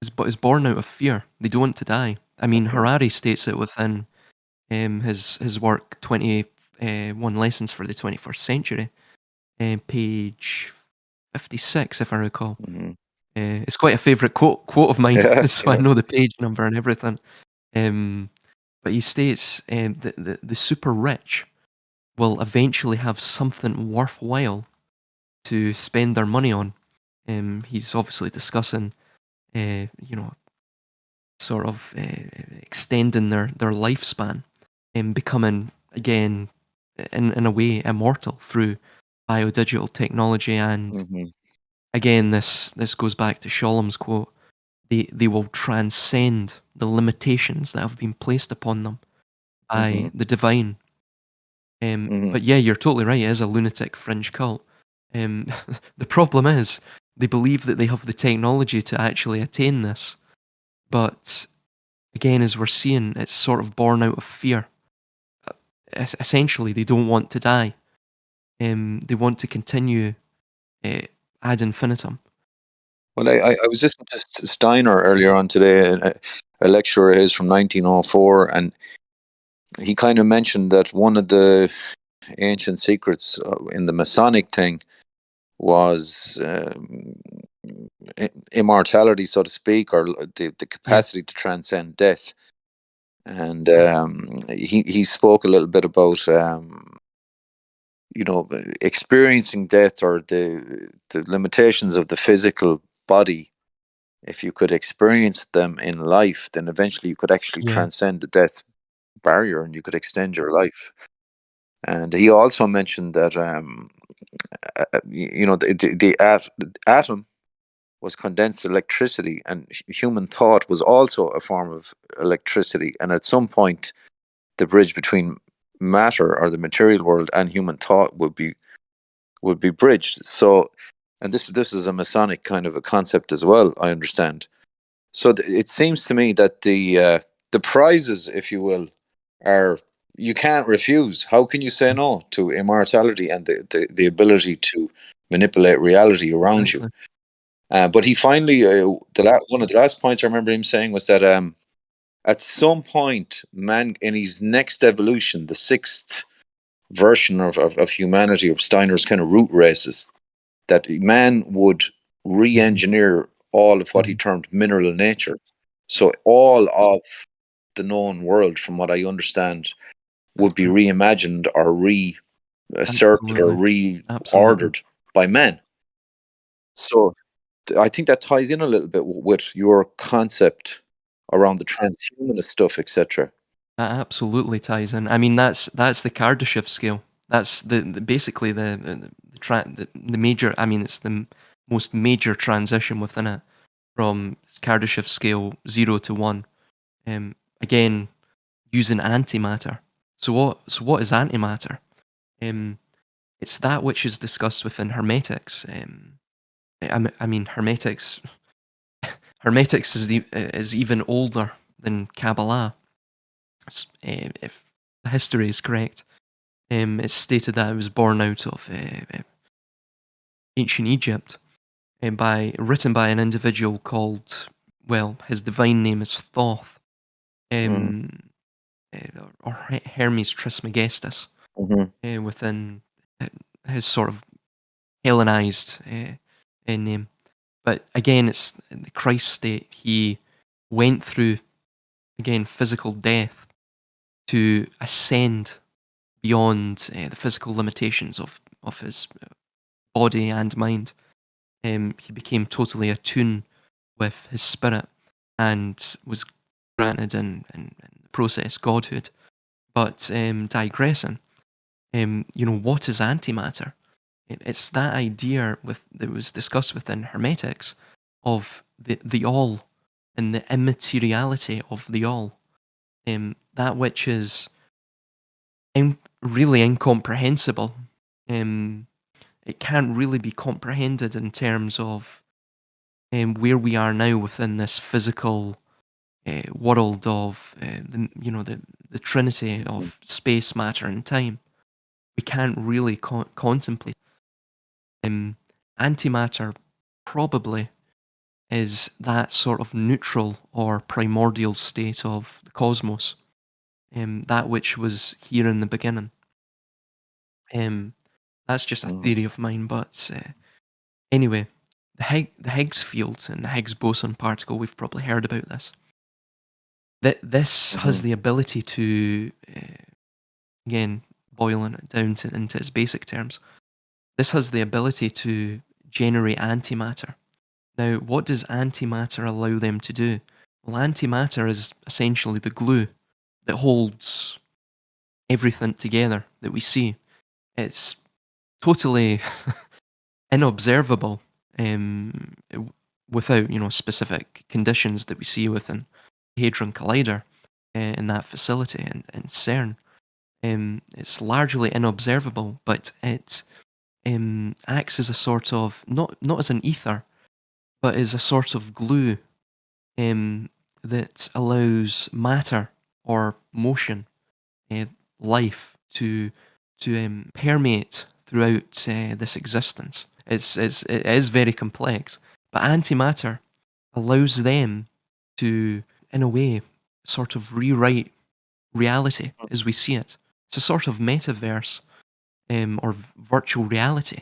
It's born out of fear. They don't want to die. I mean, Okay. Harari states it within his work 21 Lessons for the 21st Century, page 56, if I recall. Hmm. It's quite a favourite quote of mine, Yeah. so I Yeah. know the page number and everything. Um, but he states that the super rich will eventually have something worthwhile to spend their money on. He's obviously discussing, you know, sort of extending their lifespan and becoming again, in a way, immortal through biodigital technology. And Hmm. again, this goes back to Sholom's quote. They will transcend the limitations that have been placed upon them Hmm. by the divine. Hmm. But yeah, you're totally right. It is a lunatic fringe cult. Um, the problem is they believe that they have the technology to actually attain this, but again, as we're seeing, it's sort of born out of fear. Essentially, they don't want to die. They want to continue uh, ad infinitum. Well, I was listening to Steiner earlier on today, a lecture of his from 1904, and he kind of mentioned that one of the ancient secrets in the Masonic thing was immortality, so to speak, or the Yeah, capacity to transcend death. And yeah, he spoke a little bit about experiencing death, or the limitations of the physical body. If you could experience them in life, then eventually you could actually yeah. transcend the death barrier and you could extend your life. And he also mentioned that the atom was condensed electricity, and human thought was also a form of electricity. And at some point, the bridge between matter, or the material world, and human thought would be bridged. So, and this is a Masonic kind of a concept as well, I understand. So it seems to me that the prizes, if you will, are, you can't refuse. How can you say Yeah, no to immortality and the ability to manipulate reality around you? exactly. But he finally, one of the last points I remember him saying was that at some point, man, in his next evolution, the sixth version of humanity, of Steiner's kind of root races, that man would Mhm, re-engineer all of what he mhm. termed mineral nature. So all of the known world, from what I understand, That's would be right. reimagined or reasserted or Absolutely, absolutely. reordered by men. So I think that ties in a little bit with your concept around the transhumanist stuff, etc. That absolutely ties in. I mean, that's the Kardashev scale. That's basically the major. I mean, it's the most major transition within it from Kardashev scale 0 to 1. Again, using antimatter. So what is antimatter? Um, it's that which is discussed within hermetics. I mean, hermetics is even older than Kabbalah. If the history is correct, it's stated that it was born out of ancient Egypt, written by an individual called, well, his divine name is Thoth, Mm-hmm. um, or Hermes Trismegistus, Mm-hmm. within uh, his sort of Hellenized name. But again, it's in the Christ state. He went through, again, physical death to ascend beyond the physical limitations of his body and mind. He became totally attuned with his spirit and was granted in the process godhood. But digressing, what is antimatter? It's that idea that was discussed within hermetics of the all and the immateriality of the all. That which is really incomprehensible. Um, it can't really be comprehended in terms of where we are now within this physical world of the trinity of space, matter, and time. We can't really contemplate. Um, Antimatter probably is that sort of neutral or primordial state of the cosmos, that which was here in the beginning. Um, that's just a Mhm. theory of mine, but anyway, the Higgs field and the Higgs boson particle, we've probably heard about this. This has Mhm. the ability to, again, boiling it down into its basic terms, this has the ability to generate antimatter. Now, what does antimatter allow them to do? Well, antimatter is essentially the glue that holds everything together that we see. It's totally inobservable, without specific conditions that we see within the Hadron Collider, in that facility in CERN. It's largely inobservable, but it acts as a sort of not as an ether, but as a sort of glue, um, that allows matter or motion, uh, life to permeate throughout this existence. It is very complex, but antimatter allows them to, in a way, sort of rewrite reality as we see it. It's a sort of metaverse, or virtual reality,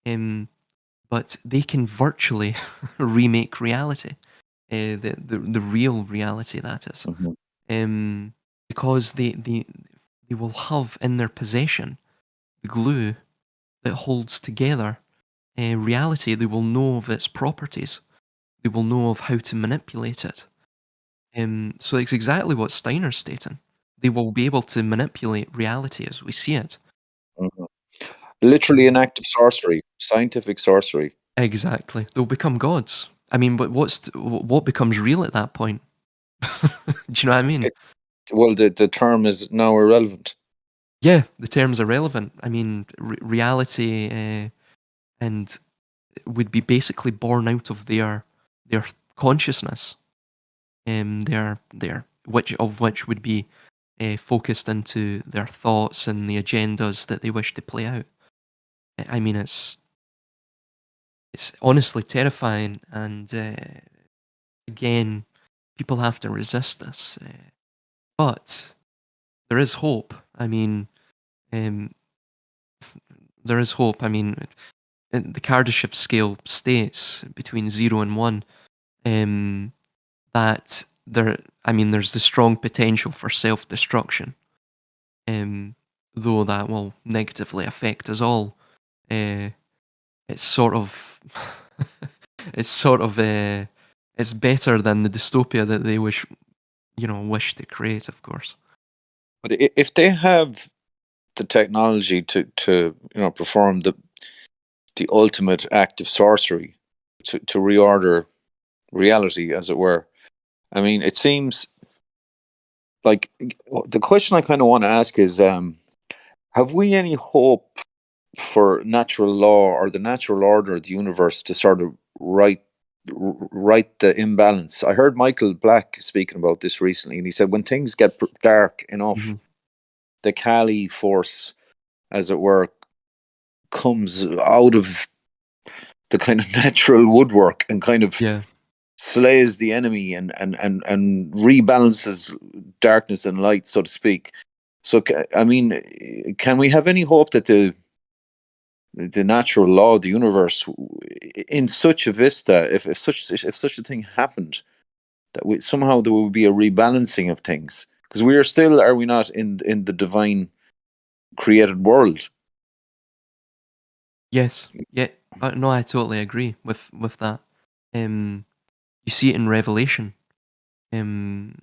um, but they can virtually remake reality, the real reality that is, Mhm. um, because they will have in their possession the glue that holds together reality. They will know of its properties. They will know of how to manipulate it. So it's exactly what Steiner's stating. They will be able to manipulate reality as we see it. Mhm. Literally an act of sorcery, scientific sorcery. Exactly. They'll become gods. I mean, but what becomes real at that point? Do you know what I mean? It, well, the term is now irrelevant. Yeah, the terms are relevant. I mean, reality, and would be basically born out of their consciousness, their which would be focused into their thoughts and the agendas that they wish to play out. I mean, it's honestly terrifying, and again, people have to resist this. But there is hope. I mean, um, there is hope. I mean, the Kardashev scale states between 0 and 1, um, that there's the strong potential for self-destruction, um, though that will negatively affect us all. Uh, it's sort of, it's sort of, it's better than the dystopia that they wish to create, of course. But if they have the technology to perform the ultimate act of sorcery, to reorder reality, as it were, I mean, it seems like the question I kind of want to ask is, have we any hope for natural law or the natural order of the universe to sort of right the imbalance? I heard Michael Black speaking about this recently, and he said when things get dark enough, Mhm. the Kali force, as it were, comes out of the kind of natural woodwork and kind of Yeah. slays the enemy and rebalances darkness and light, so to speak. So, I mean, can we have any hope that the natural law of the universe, in such a vista, if such a thing happened, that somehow there would be a rebalancing of things, because we are still, are we not, in the divine created world? Yes. Yeah. No, I totally agree with that. You see it in Revelation. Um,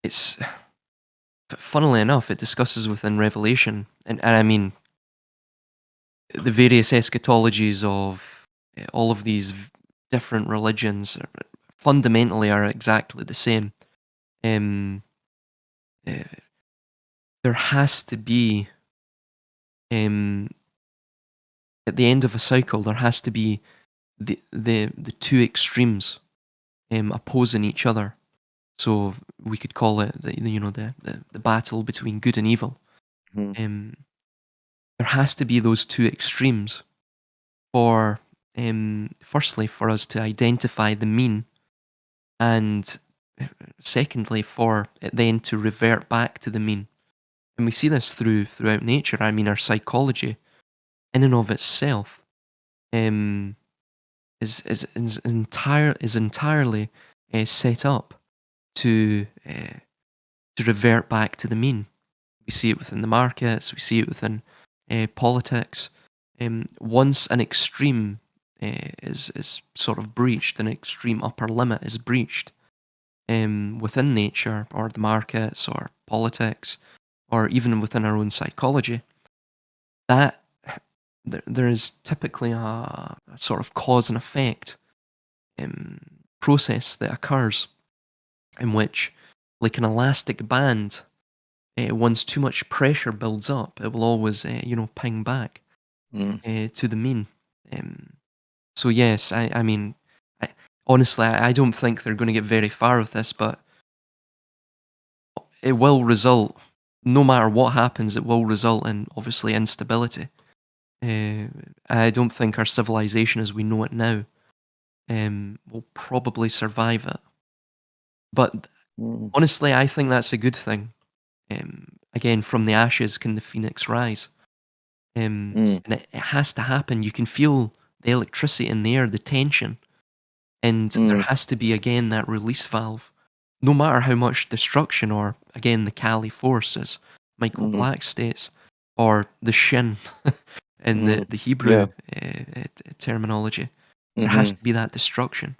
it's funnily enough, it discusses within Revelation, and I mean the various eschatologies of all of these different religions fundamentally are exactly the same. Um, uh, there has to be, um, at the end of a cycle, there has to be the two extremes opposing each other. So we could call it the battle between good and evil. Hmm. Um, there has to be those two extremes for firstly, for us to identify the mean, and secondly, for it then to revert back to the mean. And we see this throughout nature. I mean, our psychology, in and of itself, um, is entirely set up to revert back to the mean. We see it within the markets. We see it within politics. Once an extreme is sort of breached, an extreme upper limit is breached within nature or the markets or politics or even within our own psychology, that there is typically a sort of cause and effect um, process that occurs in which, like an elastic band, once too much pressure builds up, it will always, ping back Mm. to the mean. Um, so yes, I mean, I, honestly, I don't think they're going to get very far with this, but it will result, no matter what happens, it will result in obviously instability. I don't think our civilization as we know it now will probably survive it. But Mm. honestly, I think that's a good thing. Again, from the ashes can the phoenix rise. Mm. And it has to happen. You can feel the electricity in the air, the tension, and there Mm. has to be again that release valve. No matter how much destruction, or again the Kali force, as Michael Mm. Black states, or the Shin in Mm. the Hebrew Yeah. terminology, there has Mm-hmm. to be that destruction.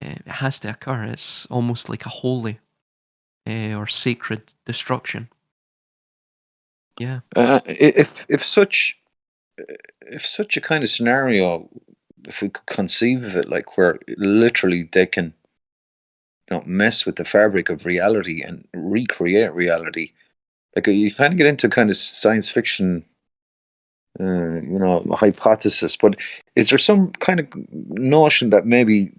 It has to occur. It's almost like a holy or sacred destruction. Yeah. If such a kind of scenario, if we could conceive of it, like where literally they can, mess with the fabric of reality and recreate reality, like you kind of get into kind of science fiction, hypothesis. But is there some kind of notion that maybe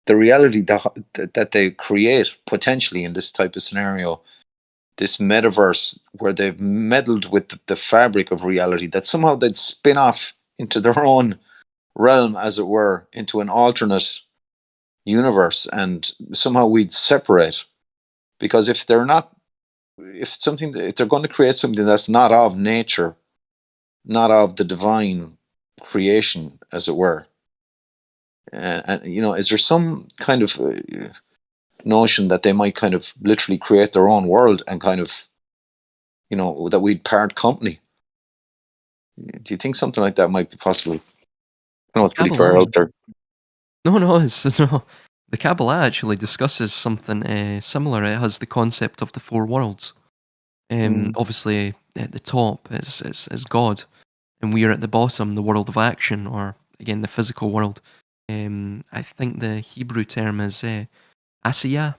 the reality that they create potentially in this type of scenario, this metaverse where they've meddled with the fabric of reality, that somehow they'd spin off into their own realm, as it were, into an alternate universe, and somehow we'd separate? Because if they're going to create something that's not of nature, not of the divine creation, as it were, and is there some kind of notion that they might kind of literally create their own world and kind of, that we'd part company? Do you think something like that might be possible? I know it's pretty far Kabbalah. out there. No, no, it's no. The Kabbalah actually discusses something similar. It has the concept of the four worlds. Mm. Obviously, at the top is God, and we are at the bottom, the world of action, or again the physical world. I think the Hebrew term is Asiya,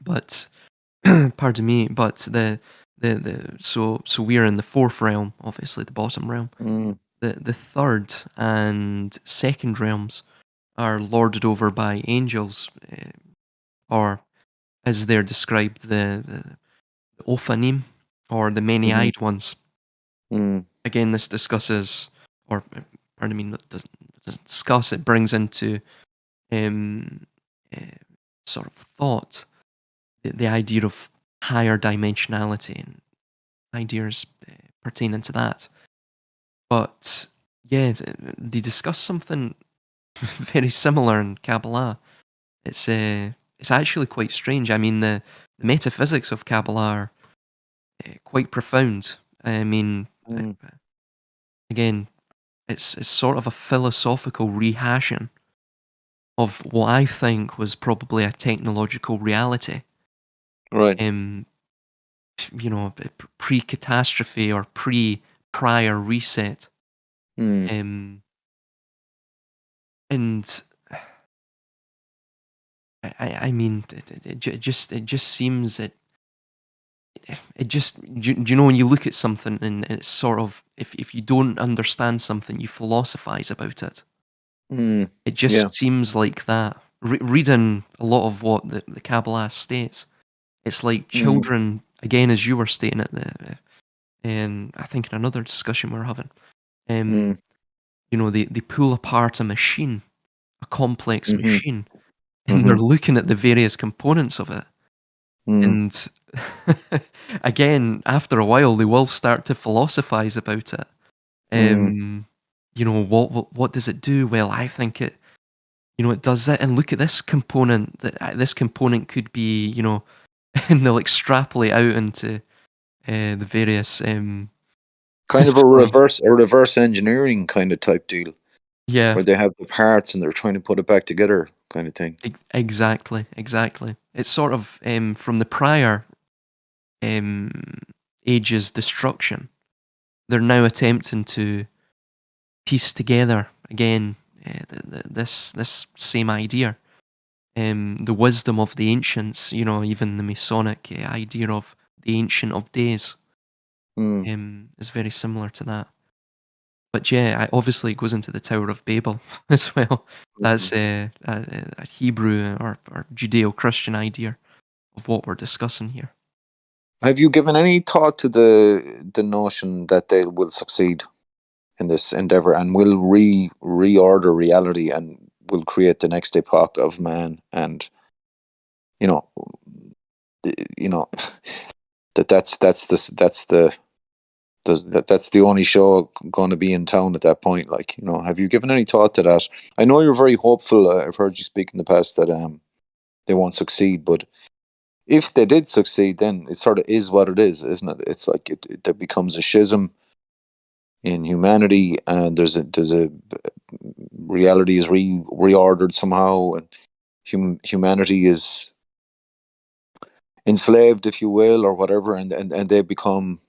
but pardon me, but so we are in the fourth realm, obviously the bottom realm. Mm. The third and second realms are lorded over by angels, or as they're described, the Ophanim, or the Mm-hmm. many-eyed ones. Mm. Again, this discusses, or pardon me, doesn't discuss. It brings into um, uh, sort of thought the idea of higher dimensionality and ideas pertaining to that. But yeah, they discuss something very similar in Kabbalah. It's actually quite strange. I mean, the metaphysics of Kabbalah are quite profound. I mean, uh, Mm. again, it's sort of a philosophical rehashing of what I think was probably a technological reality. Right. Um, pre-catastrophe or prior reset. Mm. Um, and I mean, it just seems it just do you know, when you look at something and it's sort of, if you don't understand something, you philosophize about it. Mm. It Yeah. just seems like that. Reading a lot of what the Kabbalah states, it's like Mm. children, again, as you were stating it, and I think in another discussion we are having, um, Mm. they pull apart a machine, a complex Mm-hmm. machine, and they're Mm-hmm. looking at the various components of it. Mm. And again, after a while, they will start to philosophize about it. Mm. What does it do? Well, I think it does it. And look at this component. This component could be, and they'll extrapolate out into the various Kind of a stories. reverse engineering kind of type deal, Yeah, where they have the parts and they're trying to put it back together, kind of thing. exactly, exactly. It's sort of from the prior um, age's destruction. They're now attempting to piece together again this same idea. The wisdom of the ancients, even the Masonic idea of the Ancient of Days, Mm. is very similar to that. But yeah, obviously it goes into the Tower of Babel as well. That's Mm. a Hebrew or Judeo-Christian idea of what we're discussing here. Have you given any thought to the notion that they will succeed in this endeavor and will reorder reality and will create the next epoch of man? And you know, you know that's the only show going to be in town at that point. Like, have you given any thought to that? I know you're very hopeful. I've heard you speak in the past that they won't succeed, but if they did succeed, then it sort of is what it is, isn't it? It's like there becomes a schism in humanity, and there's a reality is reordered somehow, and humanity is enslaved, if you will, or whatever, and they become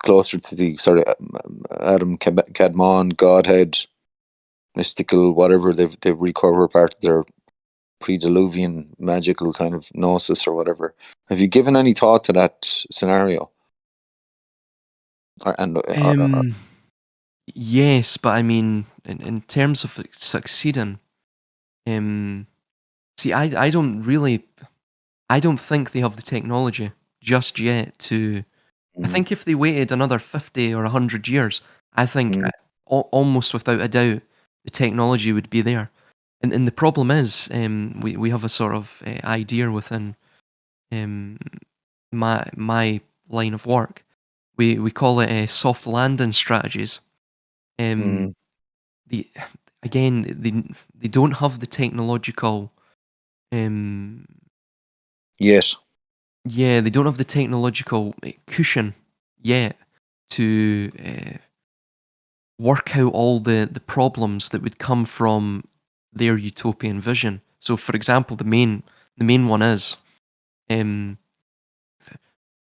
closer to the sort of Adam Kadmon Godhead mystical whatever. They've recovered part of their pre-diluvian magical kind of gnosis or whatever. Have you given any thought to that scenario? And Um, yes, but I mean, in terms of succeeding, um, see, I don't think they have the technology just yet to. I mm, think if they waited another 50 or 100 years, I think mm, almost without a doubt the technology would be there. And the problem is, we have a sort of idea within um, my line of work. We call it soft landing strategies. mm, Um, the again, they don't have the technological. Um, yes. yeah, they don't have the technological cushion yet to work out all the problems that would come from their utopian vision. So, for example, the main one is um,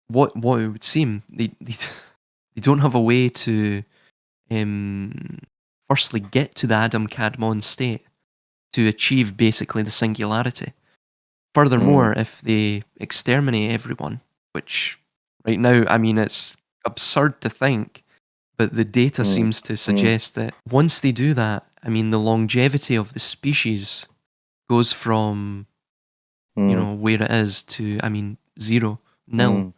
what it would seem they don't have a way to um, firstly get to the Adam Kadmon state to achieve basically the singularity. Mm, Furthermore, if they exterminate everyone, which right now, I mean, it's absurd to think, but the data mm, seems to mm, suggest that once they do that, I mean, the longevity of the species goes from, mm, where it is to, I mean, zero, nil,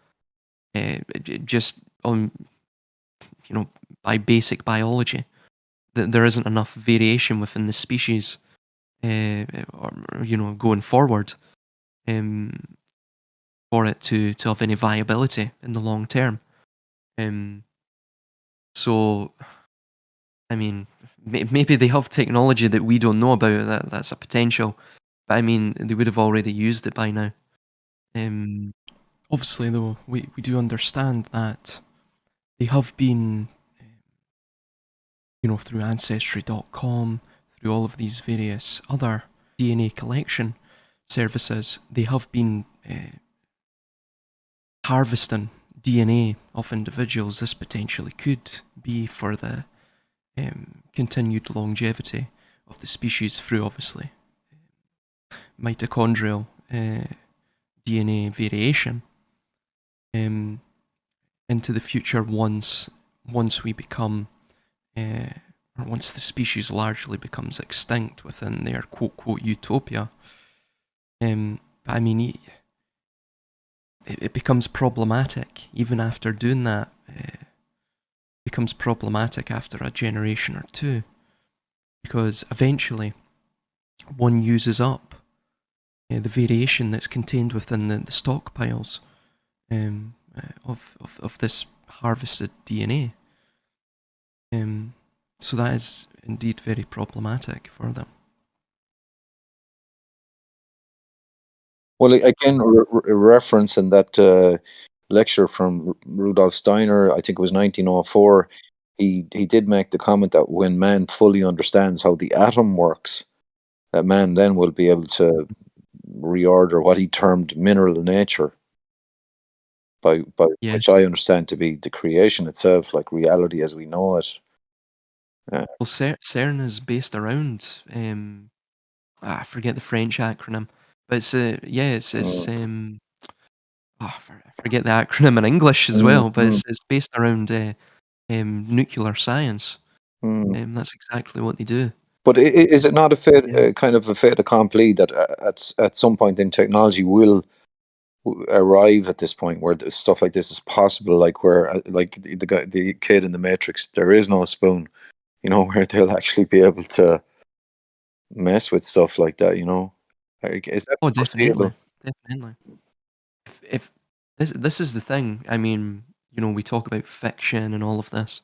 mm, just on, you know, by basic biology, that there isn't enough variation within the species, or, going forward, um, for it to have any viability in the long term. Um, so, I mean, maybe they have technology that we don't know about. That's a potential, but I mean, they would have already used it by now. Um, Obviously, though, we do understand that they have been, through Ancestry.com, through all of these various other DNA collection services, they have been harvesting DNA of individuals. This potentially could be for the continued longevity of the species through, obviously, mitochondrial DNA variation into the future once we become or once the species largely becomes extinct within their quote quote utopia. But I mean, it becomes problematic even after doing that. Becomes problematic after a generation or two. because eventually one uses up the variation that's contained within the stockpiles of this harvested DNA. So that is indeed very problematic for them. Well, again, referencing that lecture from Rudolf Steiner, I think it was 1904. He did make the comment that when man fully understands how the atom works, that man then will be able to reorder what he termed mineral nature, by which Yes. I understand to be the creation itself, like reality as we know it. Well, CERN is based around I forget the French acronym, but it's Mm, I forget the acronym in English as mm, well, but mm, it's based around nuclear science. mm. That's exactly what they do. But is it not a fait, Yeah. kind of a fait accompli that at some point in technology will arrive at this point where stuff like this is possible, like where like the guy, the kid in the Matrix, there is no spoon, where they'll actually be able to mess with stuff like that, Like, is that Oh, definitely, foreseeable? definitely. If this is the thing. I mean, we talk about fiction and all of this.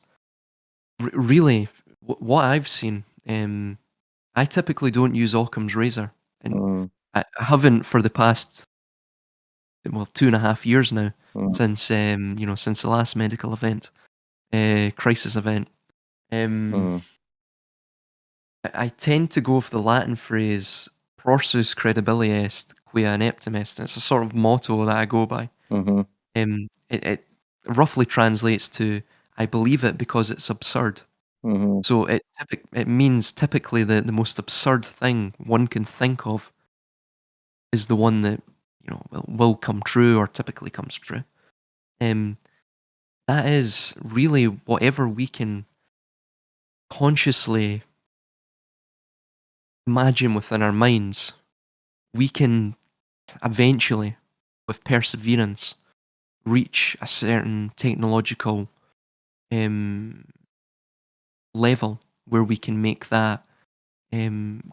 Really, what I've seen, I typically don't use Occam's razor, and Mm, I haven't for the past, well, 2.5 years now, mm, since the last medical event, crisis event. Um, mm, I tend to go with the Latin phrase "prorsus credibilia est, quia ineptum est." And it's a sort of motto that I go by. mhm, It roughly translates to "I believe it because it's absurd." mhm, So it means typically the most absurd thing one can think of is the one that will come true or typically comes true. Um, that is really whatever we can consciously imagine within our minds. We can eventually, with perseverance, reach a certain technological um, level where we can make that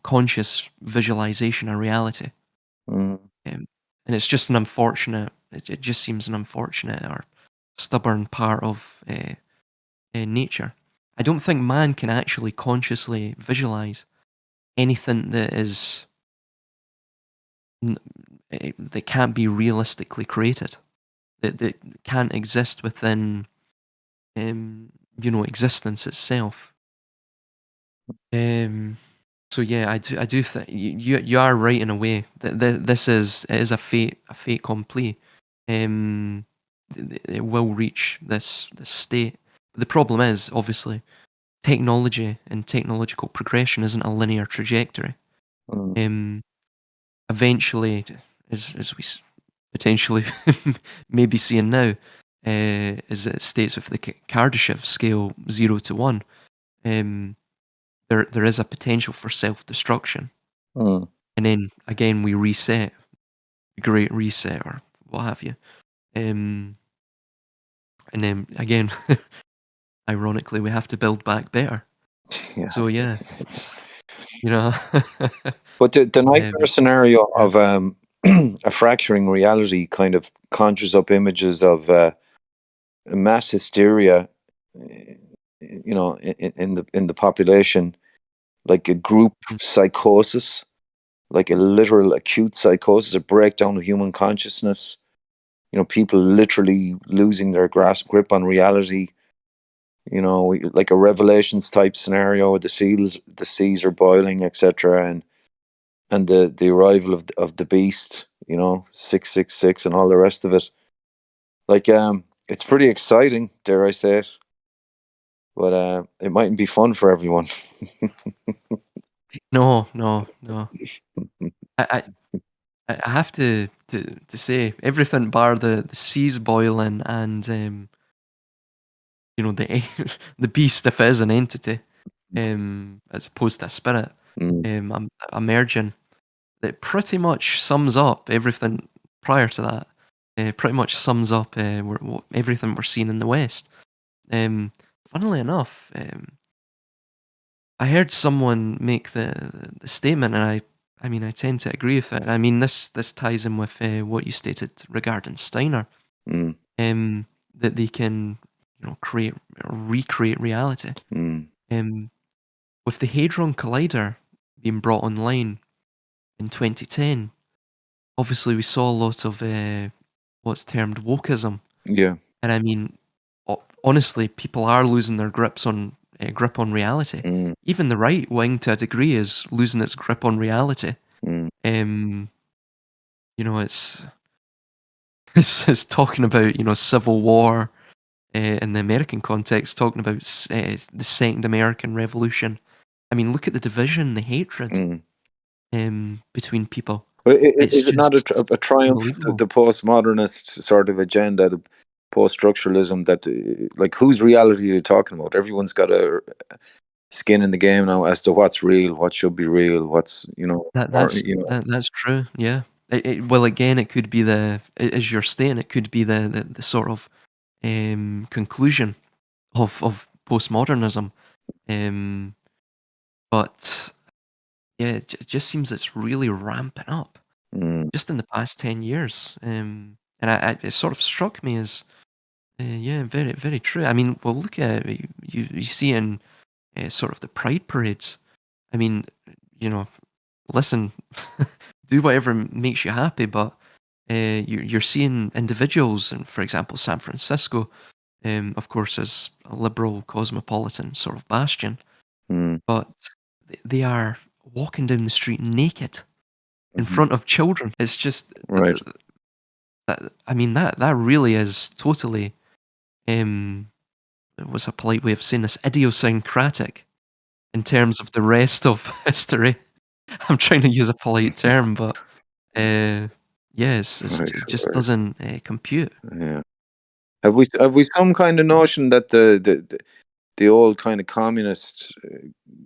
conscious visualization a reality. mhm, Um, and it's just an unfortunate, it just seems an unfortunate or stubborn part of nature. I don't think man can actually consciously visualize anything that is n- that can't be realistically created, that can't exist within um, existence itself. Um, so yeah, I do think you are right in a way that this is a fait accompli. Um, it will reach this state. The problem is obviously technology and technological progression isn't a linear trajectory. mhm, Um, eventually, as we potentially maybe seeing now, as it states with the Kardashev scale 0 to 1, um, there is a potential for self destruction, mhm. and then again we reset, great reset or what have you, um, and then again, ironically, we have to build back better. Yeah, So yeah, it's. you know, But the nightmare um, scenario yeah. of a fracturing reality kind of conjures up images of mass hysteria, in the population, like a group Mm, psychosis, like a literal acute psychosis, a breakdown of human consciousness. People literally losing their grip on reality. Like a Revelations type scenario where the seas are boiling, etc., and the arrival of the beast, 666 and all the rest of it. Like, it's pretty exciting, dare I say it, but it mightn't be fun for everyone. no, no, no. I, I have to say everything bar the seas boiling and the the beast, if it is an entity, as opposed to a spirit, Mm, emerging, that pretty much sums up everything prior to that. Pretty much sums up everything we're seeing in the West. Um, funnily enough, I heard someone make the statement, and I mean, I tend to agree with it. I mean, this ties in with what you stated regarding Steiner, Mm, that they can, create or recreate reality. mm, Um, with the Hadron Collider being brought online in 2010, obviously we saw a lot of what's termed wokeism, yeah. and I mean, honestly, people are losing their grip on reality. Mm, Even the right wing, to a degree, is losing its grip on reality. mm, Um, it's it's talking about civil war in the American context, talking about the Second American Revolution. I mean, look at the division, the hatred mm. between people. But It's is it not just a triumph of unbelievable. the postmodernist sort of agenda, the post-structuralism that, like, whose reality are you talking about? Everyone's got a skin in the game now as to what's real, what should be real, what's, That or, that's that's true. Yeah. Well, again, it could be as you're saying, it could be the sort of conclusion of postmodernism. Um, but yeah, it just seems it's really ramping up mm, just in the past 10 years. And it sort of struck me as yeah, very very true. I mean, well, look at it. You see in sort of the pride parades. I mean, you know, listen, do whatever makes you happy, but you're seeing individuals, and for example, San Francisco, of course, is a liberal cosmopolitan sort of bastion, mm, but they are walking down the street naked in mhm. front of children. It's just Right. I mean, that really is totally um, what's a polite way of saying this? Idiosyncratic in terms of the rest of history. I'm trying to use a polite term, but Uh, yes, Right. it just Right. doesn't, compute. Yeah. Have we some kind of notion that the old kind of communist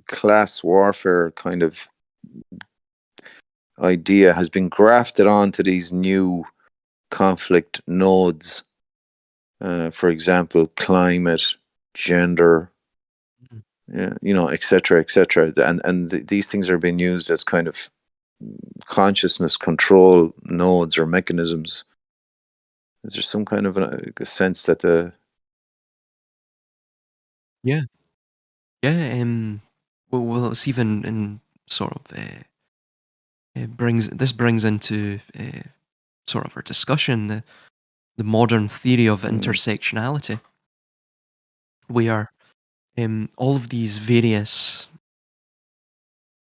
class warfare kind of idea has been grafted onto these new conflict nodes? For example, climate, gender, Mhm. yeah, et cetera, and these things are being used as kind of consciousness control nodes or mechanisms. Is there some kind of a sense that the Yeah, yeah, well, it's even in sort of, it brings into, sort of our discussion, the modern theory of mm, intersectionality, where, all of these various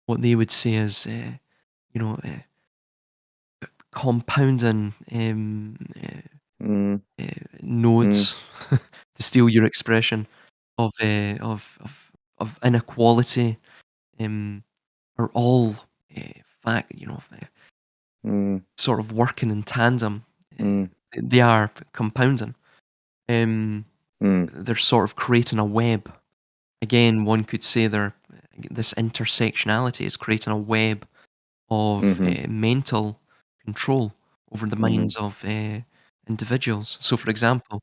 what they would say is, you know, compounding, mm, mm, nodes, to steal your expression, of, inequality, um, are all fact, mm, sort of working in tandem. mm, They are compounding. Um, mm, they're sort of creating a web. Again, one could say this intersectionality is creating a web of mhm, mental control over the mhm, minds of individuals. So, for example,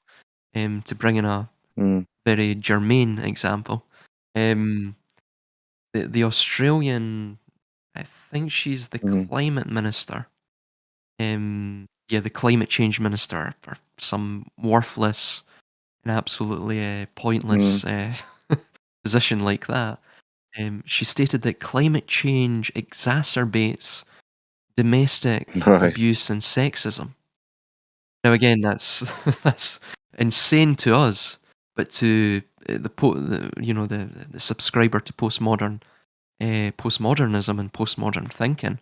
to bring in a mm, very germane example, um, the Australian, I think she's the mhm, climate minister. Yeah, the climate change minister, or some worthless and absolutely mm. pointless position like that. She stated that climate change exacerbates domestic Right. abuse and sexism. Now, again, that's that's insane to us, but to the subscriber to postmodernism and postmodern thinking,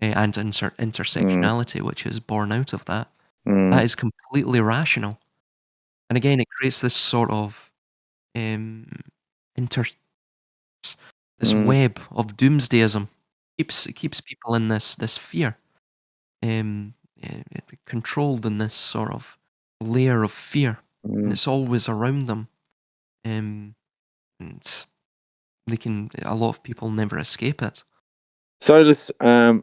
and Mm, intersectionality, which is born out of that. mm, That is completely rational. And again, it creates this sort of um, inter this mm, web of doomsdayism. It keeps people in this fear, controlled in this sort of layer of fear, and mm. it's always around them. Um, and a lot of people never escape it. Silas, a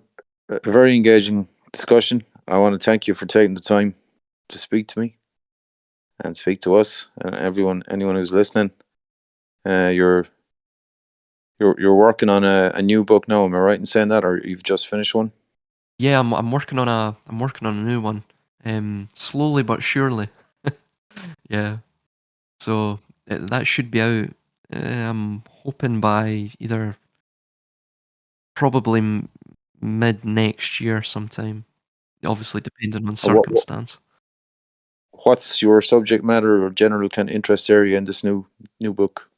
very engaging discussion. I want to thank you for taking the time to speak to me and speak to us and anyone who's listening. You're You're working on a new book now, am I right in saying that, or you've just finished one? Yeah, I'm working on a new one. Slowly but surely. Yeah. So that should be out. I'm hoping by either probably mid next year sometime. Obviously, depending on circumstance. What's your subject matter or general kind of interest area in this new book?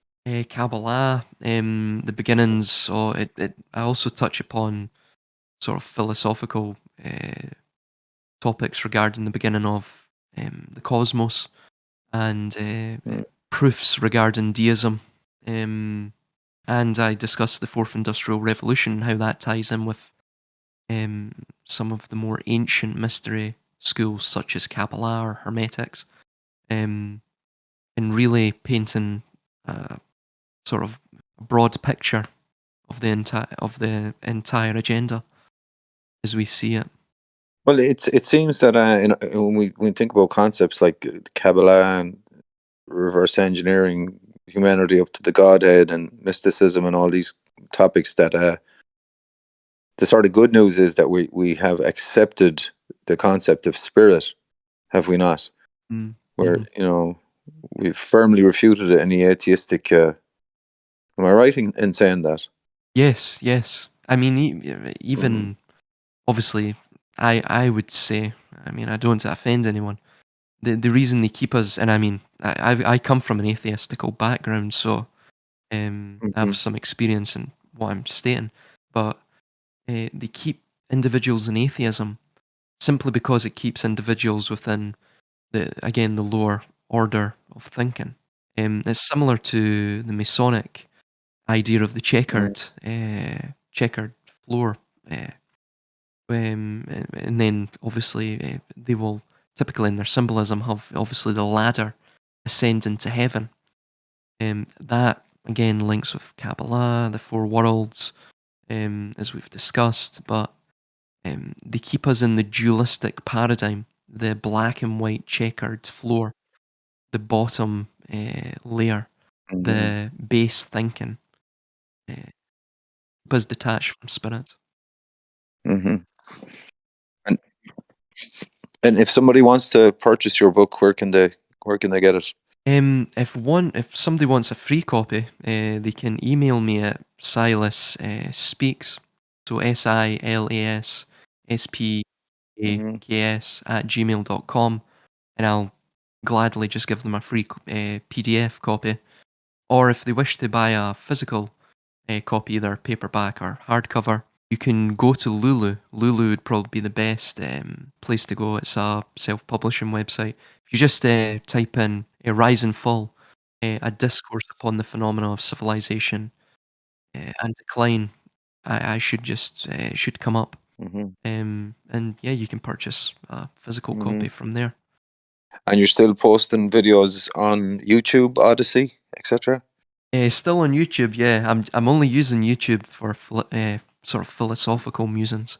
Kabbalah, the beginnings. So I also touch upon sort of philosophical topics regarding the beginning of the cosmos and Mm. proofs regarding deism. And I discuss the Fourth Industrial Revolution and how that ties in with um, some of the more ancient mystery schools, such as Kabbalah or Hermetics, um, and really painting a sort of broad picture of the entire agenda as we see it. Well, it seems that when we think about concepts like Kabbalah and reverse engineering humanity up to the Godhead and mysticism and all these topics, that the sort of good news is that we have accepted the concept of spirit, have we not? Mm. Where Mhm. we've firmly refuted any atheistic. Am I right in saying that? Yes, yes. I mean, Mm-hmm. even obviously, I would say. I mean, I don't want to offend anyone. The reason they keep us, and I mean, I come from an atheistical background, so I Mm-hmm. have some experience in what I'm stating, but they keep individuals in atheism simply because it keeps individuals within the lower order of thinking. It's similar to the Masonic idea of the checkered floor, uh, and then obviously they will typically in their symbolism have obviously the ladder ascending to heaven. That again links with Kabbalah, the four worlds, as we've discussed, but they keep us in the dualistic paradigm, the black and white checkered floor, the bottom layer, Mm-hmm. the base thinking, uh, keep us detached from spirit. Mm-hmm. And and if somebody wants to purchase your book, where can they get it? If somebody wants a free copy, they can email me at Silas Speaks, so Mm-hmm. SILASSPAKS at gmail.com, and I'll gladly just give them a free PDF copy. Or if they wish to buy a physical copy, either paperback or hardcover, you can go to Lulu. Lulu would probably be the best place to go. It's a self-publishing website. If you just type in Rise and Fall, a discourse upon the phenomena of civilization and decline, I should just it should come up. Mm-hmm. And yeah, you can purchase a physical Mm-hmm. copy from there. And you're still posting videos on YouTube, Odyssey, etc. Still on YouTube, yeah. I'm only using YouTube for sort of philosophical musings,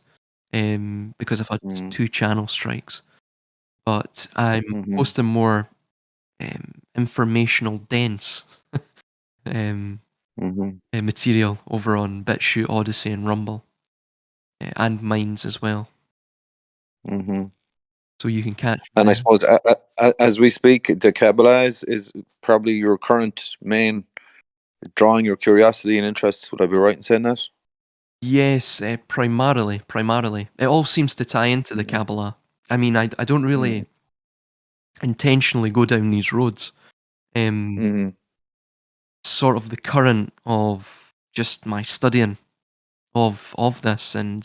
because I've had Mm-hmm. two channel strikes. But I'm Mm-hmm. posting more informational dense um, Mm-hmm. material over on BitChute, Odyssey, and Rumble, and Minds as well. Mm-hmm. So you can catch me And I there. suppose as we speak, the Kabbalah is probably your current main drawing your curiosity and interest. Would I be right in saying that? Yes, primarily. It all seems to tie into the Mm-hmm. Kabbalah. I mean, I don't really intentionally go down these roads. Um, Mm-hmm. Sort of the current of just my studying of this and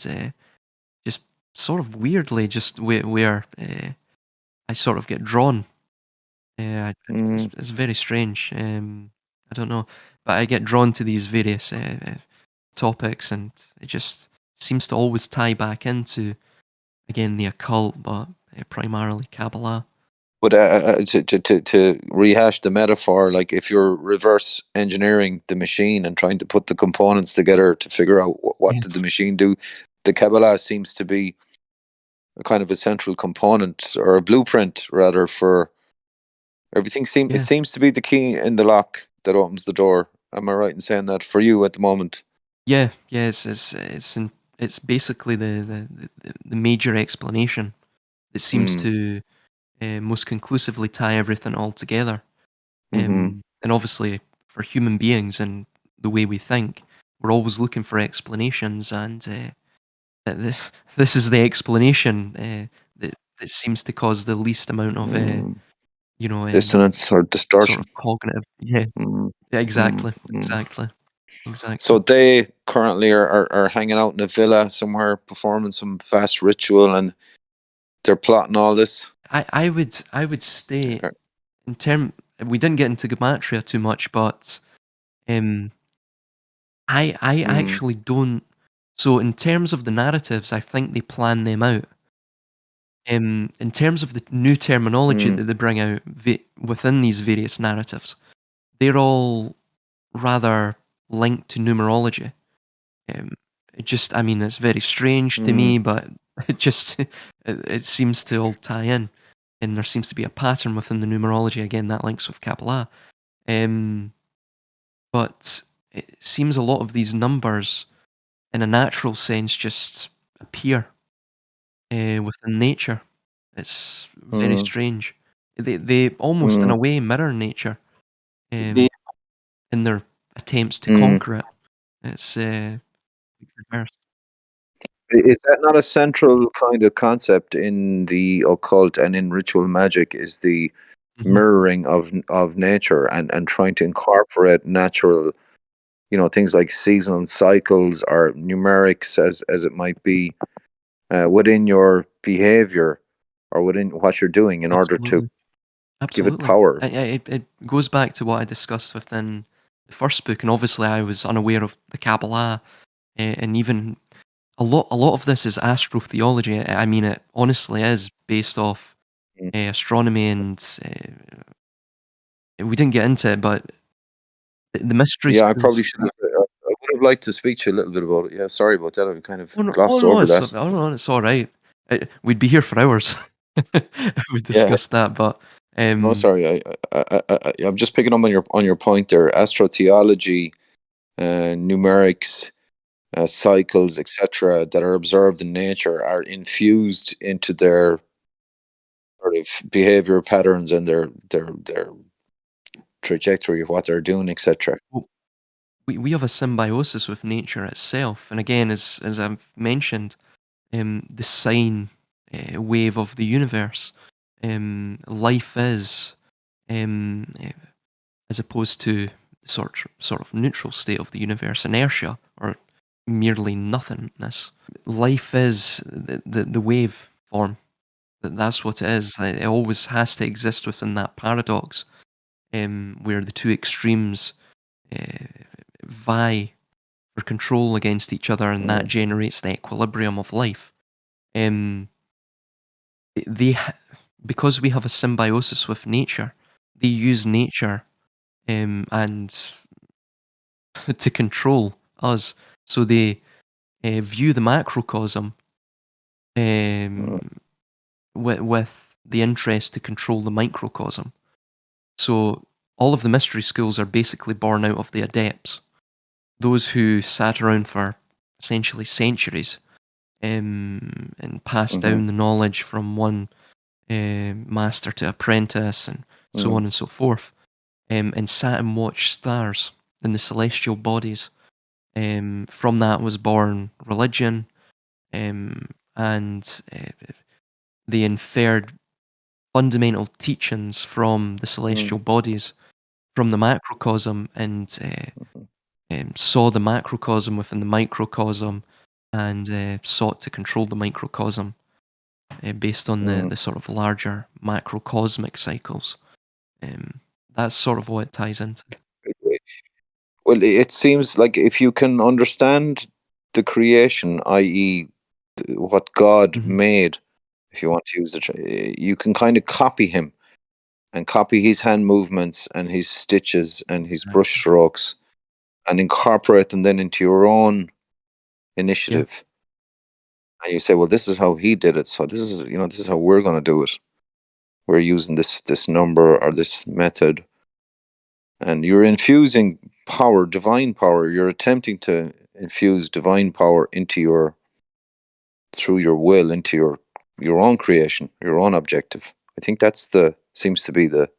just sort of weirdly just where I sort of get drawn. Mm-hmm. It's very strange. I don't know, but I get drawn to these various topics, and it just seems to always tie back into again the occult, but primarily Kabbalah. But to rehash the metaphor, like if you're reverse engineering the machine and trying to put the components together to figure out what did the Yes. machine do, the Kabbalah seems to be a kind of a central component or a blueprint rather for everything. It Yeah. seems to be the key in the lock that opens the door. Am I right in saying that for you at the moment? Yeah, yeah, it's basically the major explanation that seems Mm. to most conclusively tie everything all together. Mm-hmm. And obviously, for human beings and the way we think, we're always looking for explanations, and this this is the explanation that seems to cause the least amount of Mm. you know Dissonance or sort distortion. of cognitive. Yeah, Mm. yeah, Mm. exactly, Mm. exactly, So exactly. they currently are hanging out in a villa somewhere, performing some vast ritual, and they're plotting all this. I would state Uh, in term. We didn't get into gematria too much, but um, I Mm. actually don't. So in terms of the narratives, I think they plan them out. In terms of the new terminology Mm. that they bring out within these various narratives, they're all rather linked to numerology. Um, I mean, it's very strange to Mm. me, but it seems to all tie in, and there seems to be a pattern within the numerology. Again, that links with Kabbalah. Um, but it seems a lot of these numbers, in a natural sense, just appear within nature. It's very Mm. strange. They almost, in Mm. a way, mirror nature Yeah. um, in their attempts to Mm. conquer it. It's reverse. Is that not a central kind of concept in the occult and in ritual magic? Is the Mhm. mirroring of nature and trying to incorporate natural, things like seasonal cycles or numerics, as it might be, within your behavior or within what you're doing in order to Absolutely, give it absolutely. power. It goes back to what I discussed within the first book, and obviously I was unaware of the Kabbalah, and even a lot of this is astrotheology. I mean, it honestly is based off Mm. astronomy, and we didn't get into it, but the mystery Yeah, I probably schools. should have. I would have liked to speak to you a little bit about it. Yeah, sorry about that. I kind of Oh no, oh glossed no, over that. it's all right. We'd be here for hours. We Yeah, discussed that, but no, um, sorry. I'm just picking up on your point there. Astrotheology, numerics, cycles, etc., that are observed in nature are infused into their sort of behavior patterns and their trajectory of what they're doing, etc. well, we have a symbiosis with nature itself, and again, as I've mentioned, the sine wave of the universe. Life is, as opposed to the sort of neutral state of the universe, inertia or merely nothingness. Life is the wave form. That's what it is. It always has to exist within that paradox, where the two extremes uh, vie for control against each other, and that Mm. generates the equilibrium of life. Um, they ha- because we have a symbiosis with nature, they use nature and to control us. So they view the macrocosm Mm. um, with the interest to control the microcosm. So all of the mystery schools are basically born out of the adepts, those who sat around for essentially centuries and passed Mm-hmm. down the knowledge from one master to apprentice and so Mm. on and so forth, and sat and watched stars in the celestial bodies. From that was born religion, and they inferred fundamental teachings from the Mm. celestial bodies, from the macrocosm, and Mhm. saw the macrocosm within the microcosm, and sought to control the microcosm based on Mm. the sort of larger macrocosmic cycles. Um, that's sort of what it ties into. Well, it seems like if you can understand the creation, i.e., what God Mhm. made, if you want to use it, you can kind of copy him and copy his hand movements and his stitches and his brush Exactly. strokes and incorporate them then into your own Yeah. initiative. And you say, well, this is how he did it. So this is how we're going to do it. We're using this number or this method, and you're infusing power, divine power. You're attempting to infuse divine power into through your will, into your own creation, your own objective. I think seems to be the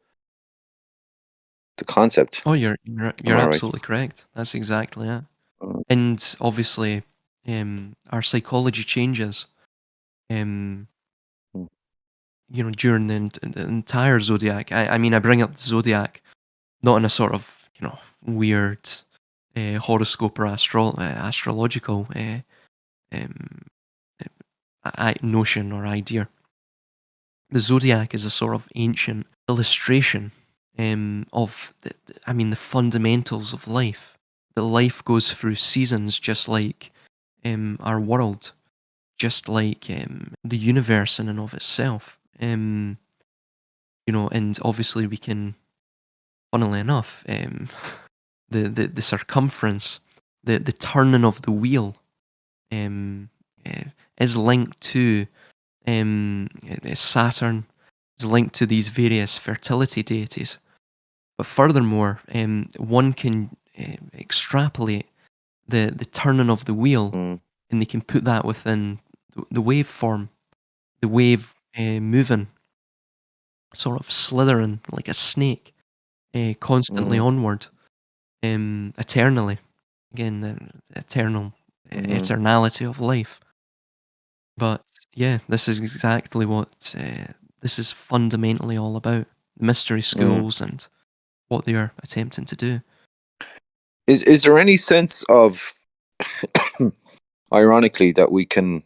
concept. Oh, you're Am you're I right? absolutely correct. That's exactly it. Mm, And obviously, our psychology changes. Um, mm, during the entire zodiac. I mean, I bring up the zodiac not in a sort of weird horoscope or astrological um, notion or idea. The zodiac is a sort of ancient illustration of the fundamentals of life. That life goes through seasons, just like our world, just like the universe in and of itself. And obviously we can, funnily enough, the circumference, the turning of the wheel, um, uh, is linked to Saturn, is linked to these various fertility deities. But furthermore, one can extrapolate the turning of the wheel, mm, and they can put that within the waveform, the wave moving, sort of slithering like a snake, constantly mm, onward, eternally. Again, the mm, eternality of life. But yeah, this is exactly what this is fundamentally all about. Mystery mm. schools and what they are attempting to do. Is there any sense of, ironically, that we can?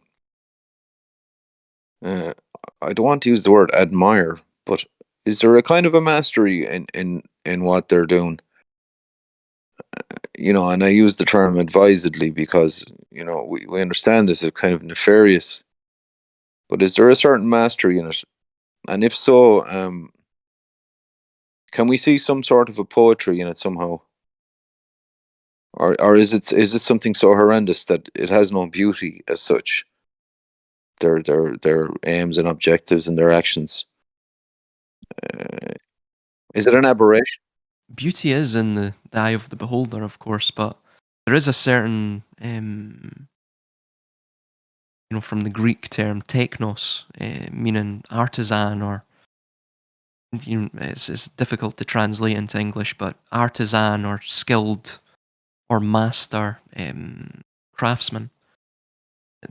Uh, I don't want to use the word admire, but is there a kind of a mastery in what they're doing? And I use the term advisedly because we understand this is kind of nefarious, but is there a certain mastery in it? And if so, can we see some sort of a poetry in it somehow? Or is it something so horrendous that it has no beauty as such? Their aims and objectives and their actions. Uh, is it an aberration? Beauty is in the eye of the beholder, of course, but there is a certain, from the Greek term technos, meaning artisan, or it's difficult to translate into English, but artisan or skilled or master craftsman.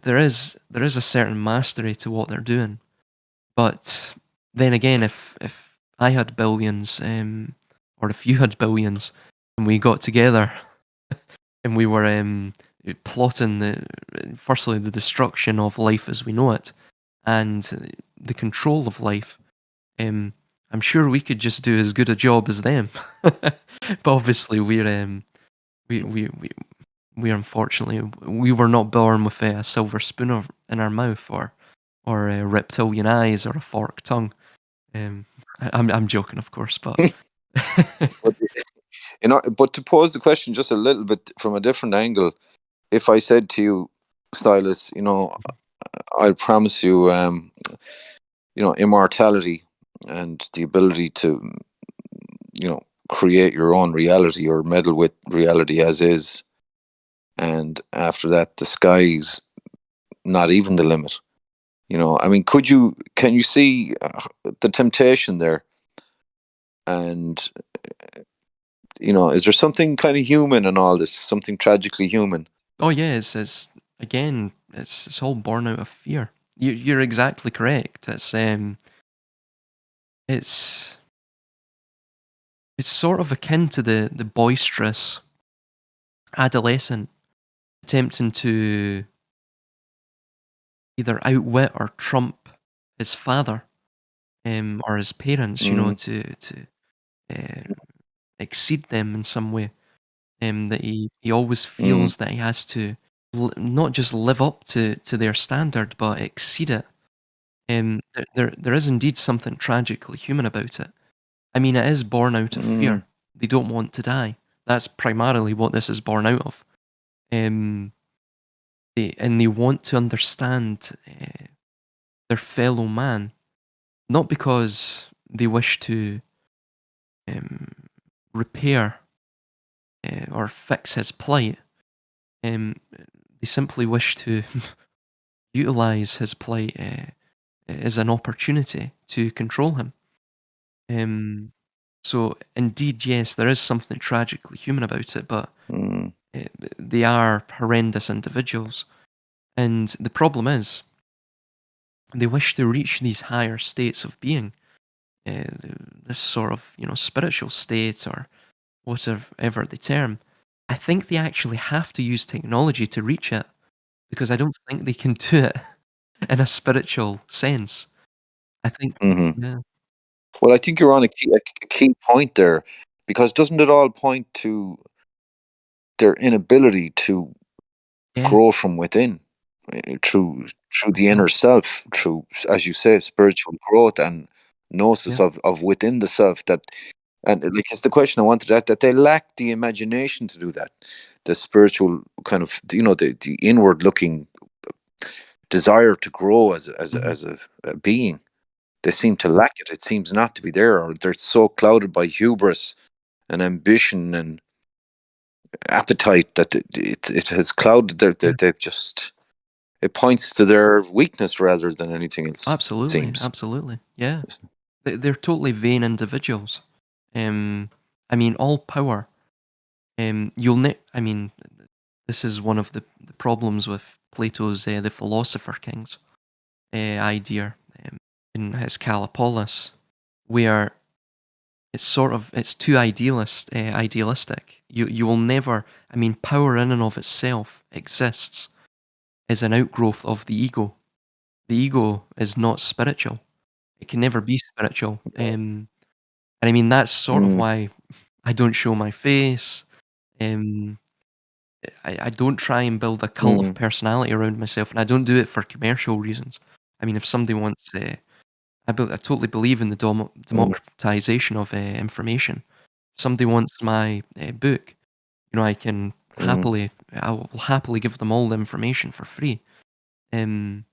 There is a certain mastery to what they're doing. But then again, if I had billions, or if you had billions, and we got together and we were plotting firstly the destruction of life as we know it, and the control of life, um, I'm sure we could just do as good a job as them. But obviously, we we unfortunately we were not born with a silver spoon in our mouth, or reptilian eyes, or a forked tongue. Um, I'm joking, of course, but But but to pose the question just a little bit from a different angle, if I said to you, Stylus, I promise you, immortality and the ability to, create your own reality or meddle with reality as is, and after that, the sky's not even the limit. I mean, can you see the temptation there? And is there something kind of human in all this? Something tragically human? oh yeah, it's again, it's all born out of fear. You're exactly correct. It's it's sort of akin to the boisterous adolescent attempting to either outwit or trump his father, or his parents. Mm, To um, exceed them in some way. That he always mm, feels that he has to not just live up to their standard, but exceed it. There is indeed something tragically human about it. I mean, it is born out of mm, fear. They don't want to die. That's primarily what this is born out of. Um, and they want to understand their fellow man, not because they wish to um, repair or fix his plight. They simply wish to utilize his plight as an opportunity to control him. Um, so, indeed, yes, there is something tragically human about it, but Mm. they are horrendous individuals. And the problem is, they wish to reach these higher states of being, this sort of, spiritual state or whatever the term. I think they actually have to use technology to reach it because I don't think they can do it in a spiritual sense. I think, Hmm. yeah, Well, I think you're on a key point there, because doesn't it all point to their inability to yeah, grow from within, through the that's it. inner self, through, as you say, spiritual growth and gnosis Yeah, of within the self, that, and like, it's the question I wanted, that they lack the imagination to do that, the spiritual kind of, the inward looking desire to grow mhm, a being. They seem to lack it. It seems not to be there, or they're so clouded by hubris and ambition and appetite that it has clouded yeah. they've just, it points to their weakness rather than anything else, it Absolutely, seems. absolutely, yeah. They're totally vain individuals. Um, I mean, all power. I mean, this is one of the problems with Plato's the philosopher kings idea in his Calopolis, where it's too idealistic. You will never. I mean, power in and of itself exists as an outgrowth of the ego. The ego is not spiritual. It can never be spiritual. And I mean, that's sort of Mm, why I don't show my face. Um, I don't try and build a cult of mm, personality around myself, and I don't do it for commercial reasons. I mean, if somebody wants, I totally believe in the mm, democratization of information. If somebody wants my book, mm, I will happily give them all the information for free. Um,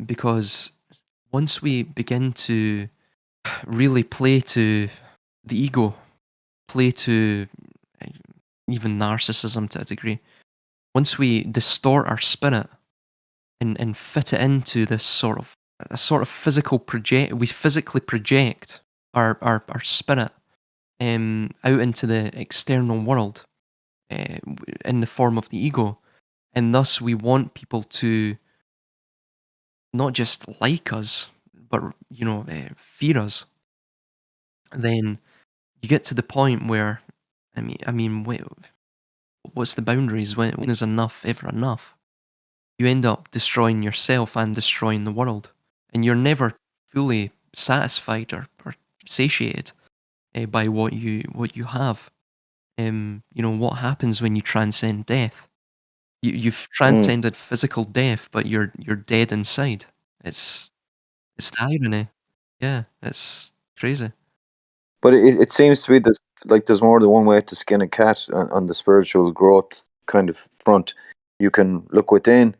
because once we begin to really play to the ego, play to uh, even narcissism to a degree. Once we distort our spirit and fit it into this sort of physical project, we physically project our spirit out into the external world in the form of the ego, and thus we want people to not just like us, but fear us. Then you get to the point where wait, what's the boundaries? When is enough ever enough? You end up destroying yourself and destroying the world, and you're never fully satisfied or satiated by what you have. What happens when you transcend death? You've mm. transcended physical death, but you're dead inside. It's it's the irony. Yeah, it's crazy. But it seems to be this, like, there's more than one way to skin a cat on the spiritual growth kind of front. You can look within,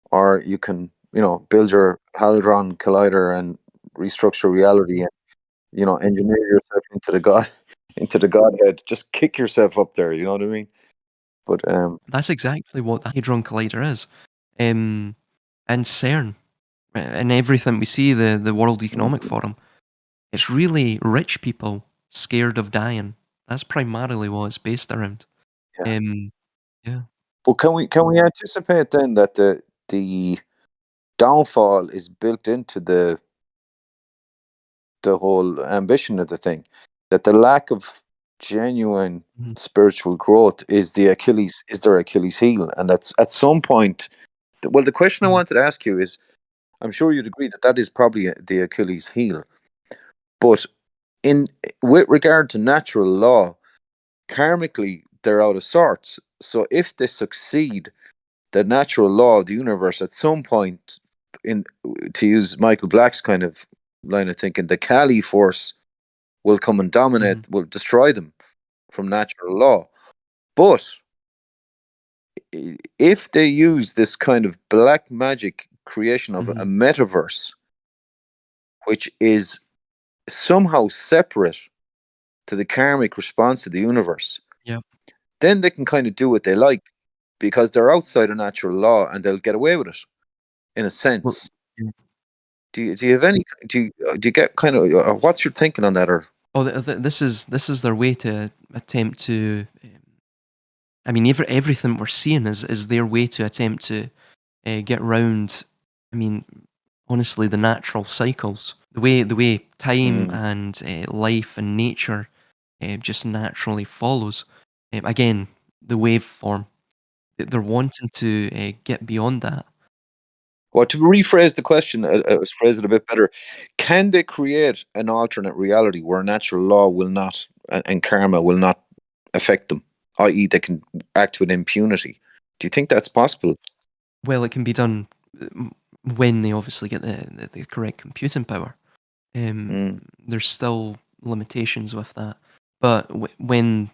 or you can, build your hadron collider and restructure reality, and, engineer yourself into the god, into the godhead. Just kick yourself up there. You know what I mean? But That's exactly what the Hadron Collider is. Um, and CERN, and everything we see, the World Economic mm, Forum, it's really rich people scared of dying. That's primarily what it's based around. yeah. Um, yeah. But can we anticipate then that the downfall is built into the whole ambition of the thing, that the lack of genuine Mhm, spiritual growth is their Achilles heel, and that's at some point. Well, the question I mhm, wanted to ask you is, I'm sure you'd agree that that is probably the Achilles heel, but in with regard to natural law, karmically they're out of sorts. So if they succeed, the natural law of the universe at some point, in to use Michael Black's kind of line of thinking, the Kali force will come and mhm. dominate, will destroy them from natural law. But if they use this kind of black magic creation of a Mhm. metaverse, which is somehow separate to the karmic response to the universe, Yep. then they can kind of do what they like because they're outside of natural law and they'll get away with it in a Well, sense. yeah. Do you have any do you get kind of what's your thinking on that or Oh, this is their way to attempt to. I mean, everything we're seeing is their way to attempt to get round. I mean, honestly, the natural cycles, the way time mm, and life and nature just naturally follows. Again, the waveform. They're wanting to get beyond that. well, to rephrase the question, phrase it a bit better. Can they create an alternate reality where natural law will not and karma will not affect them, i.e., they can act with impunity? Do you think that's possible? Well, it can be done when they obviously get the correct computing power. Mm, There's still limitations with that, but when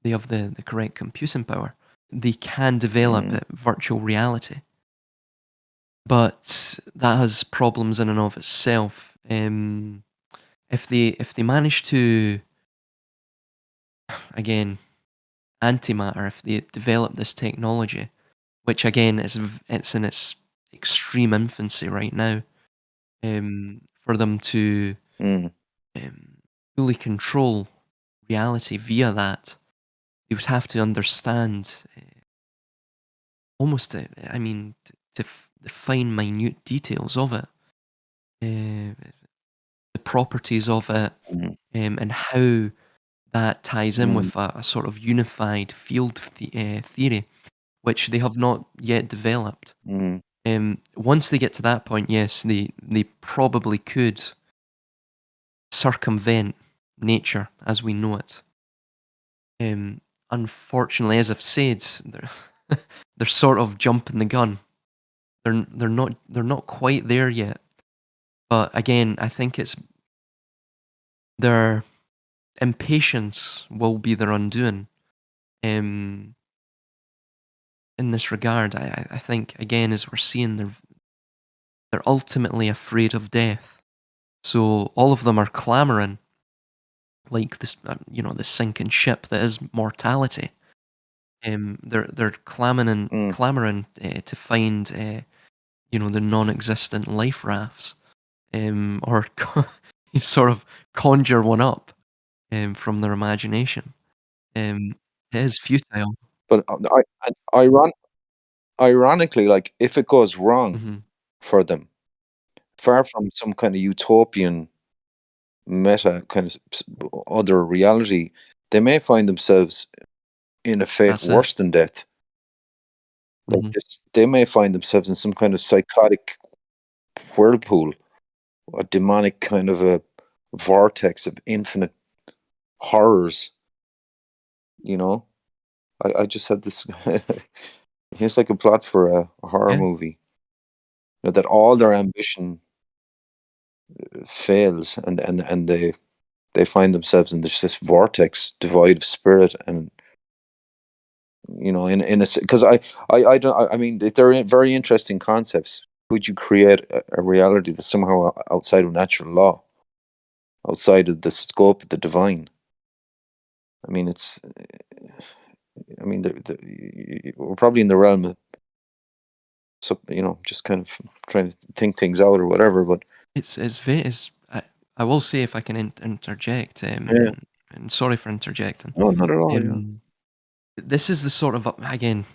they have the correct computing power, they can develop mm, a virtual reality. But that has problems in and of itself. If they manage to, again, antimatter, if they develop this technology, which again it's in its extreme infancy right now, for them to mm, um, fully control reality via that, you would have to understand almost, I mean, the fine, minute details of it, the properties of it, mm, and how that ties in mm, with a sort of unified field theory, which they have not yet developed. mm. Once they get to that point, yes, they probably could circumvent nature as we know it. Um, Unfortunately, as I've said, they're sort of jumping the gun. They're not quite there yet. But again, I think it's their impatience will be their undoing. Um, in this regard, I think again, as we're seeing, they're ultimately afraid of death. So all of them are clamoring like this, the sinking ship that is mortality. They're Mm. clamoring to find the non-existent life rafts, or sort of conjure one up from their imagination. Um, it is futile. But ironically, like if it goes wrong Mhm. for them, far from some kind of utopian meta kind of other reality, they may find themselves in a fate That's it. worse than death. Like Mhm. this, they may find themselves in some kind of psychotic whirlpool, a demonic kind of a vortex of infinite horrors. You know, I just had this. It's like a plot for a horror Yeah. movie. That all their ambition fails, and they find themselves in this vortex, devoid of spirit, and in a because I don't I mean they're very interesting concepts. Would you create a reality that's somehow outside of natural law, outside of the scope of the divine? I mean, we're probably in the realm of just kind of trying to think things out or whatever. But It's very it's I will say, if I can interject, yeah, and sorry for interjecting. no, not at all. Yeah. Um, this is the sort of, again,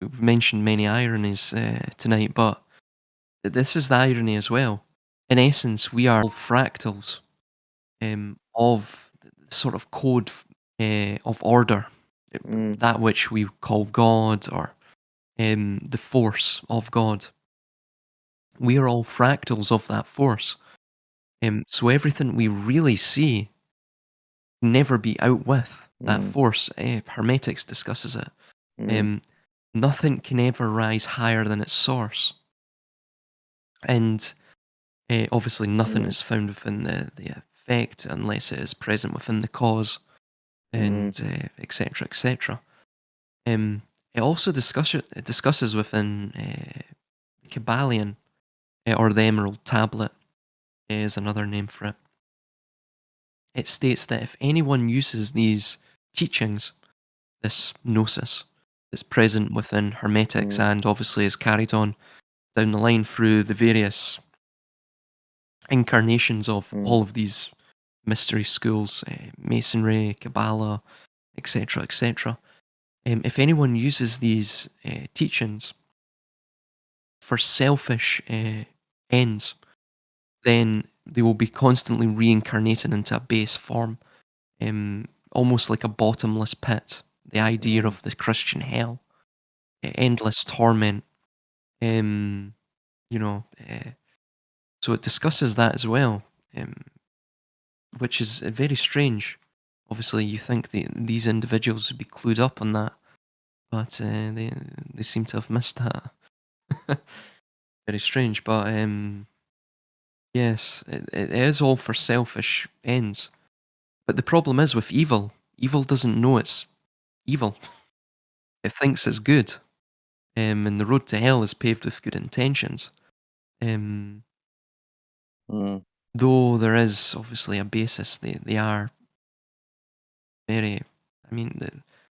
we've mentioned many ironies tonight, but this is the irony as well. In essence, we are all fractals of the sort of code of order, Mm, that which we call God, or the force of God. We are all fractals of that force. So everything we really see can never be out with that mm, force. Hermetics discusses it. mm, Um, Nothing can ever rise higher than its source, and obviously nothing mm, is found within the effect unless it is present within the cause, mm, and etc. etc. It also discusses within Kabbalion, or the Emerald Tablet is another name for it. It states that if anyone uses these teachings this gnosis that's present within Hermetics and obviously is carried on down the line through the various incarnations of all of these mystery schools, Masonry, Kabbalah, etc., etc. If anyone uses these teachings for selfish ends, then they will be constantly reincarnating into a base form, almost like a bottomless pit. The idea of the Christian hell, endless torment, you know. So it discusses that as well, which is very strange. Obviously, you think these individuals would be clued up on that, but they seem to have missed that. Very strange, but yes, it is all for selfish ends. But the problem is with evil. Evil doesn't know it's evil. It thinks it's good. And the road to hell is paved with good intentions. Um, Mm. though there is obviously a basis, they are very. I mean,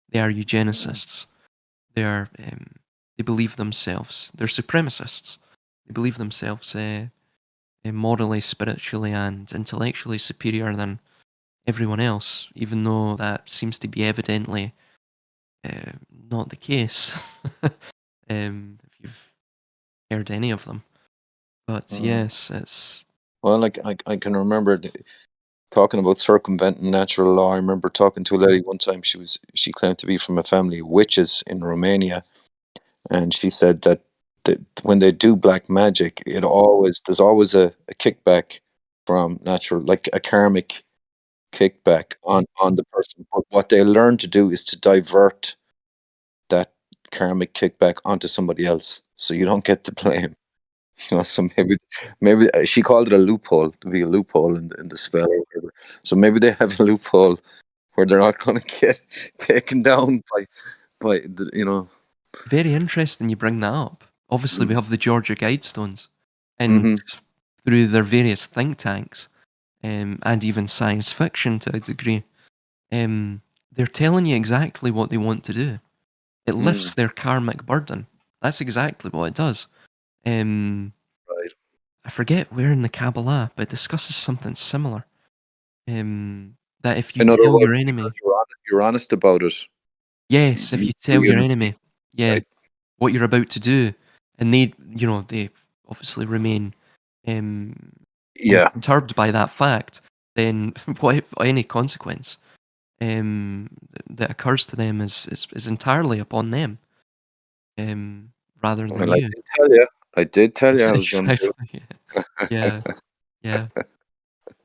they are eugenicists. They are. They believe themselves. They're supremacists. They believe themselves morally, spiritually, and intellectually superior than everyone else, even though that seems to be evidently not the case. If you've heard any of them, but yes, it's Well, like I can remember talking about circumventing natural law. I remember talking to a lady one time. She claimed to be from a family of witches in Romania, and she said that when they do black magic, there's always a kickback from natural, like a karmic kickback on the person. But what they learn to do is to divert that karmic kickback onto somebody else, so you don't get the blame. So maybe she called it a loophole, to be a loophole in the spell or whatever. So maybe they have a loophole where they're not going to get taken down by the. very interesting you bring that up. Obviously, we have the Georgia Guidestones, and Mm-hmm. through their various think tanks, and even science fiction to a degree, they're telling you exactly what they want to do. It Mm, lifts their karmic burden. That's exactly what it does. Um, right. I forget where in the Kabbalah, but it discusses something similar. That if you In other tell your words, because enemy, you're honest about it, yes, if you you tell your get enemy, yeah, right. what you're about to do, and they obviously remain um, Yeah, unperturbed by that fact, then what any consequence that occurs to them is entirely upon them, rather than well, I you. did tell you. I did tell you I was going to do Exactly. Yeah, yeah.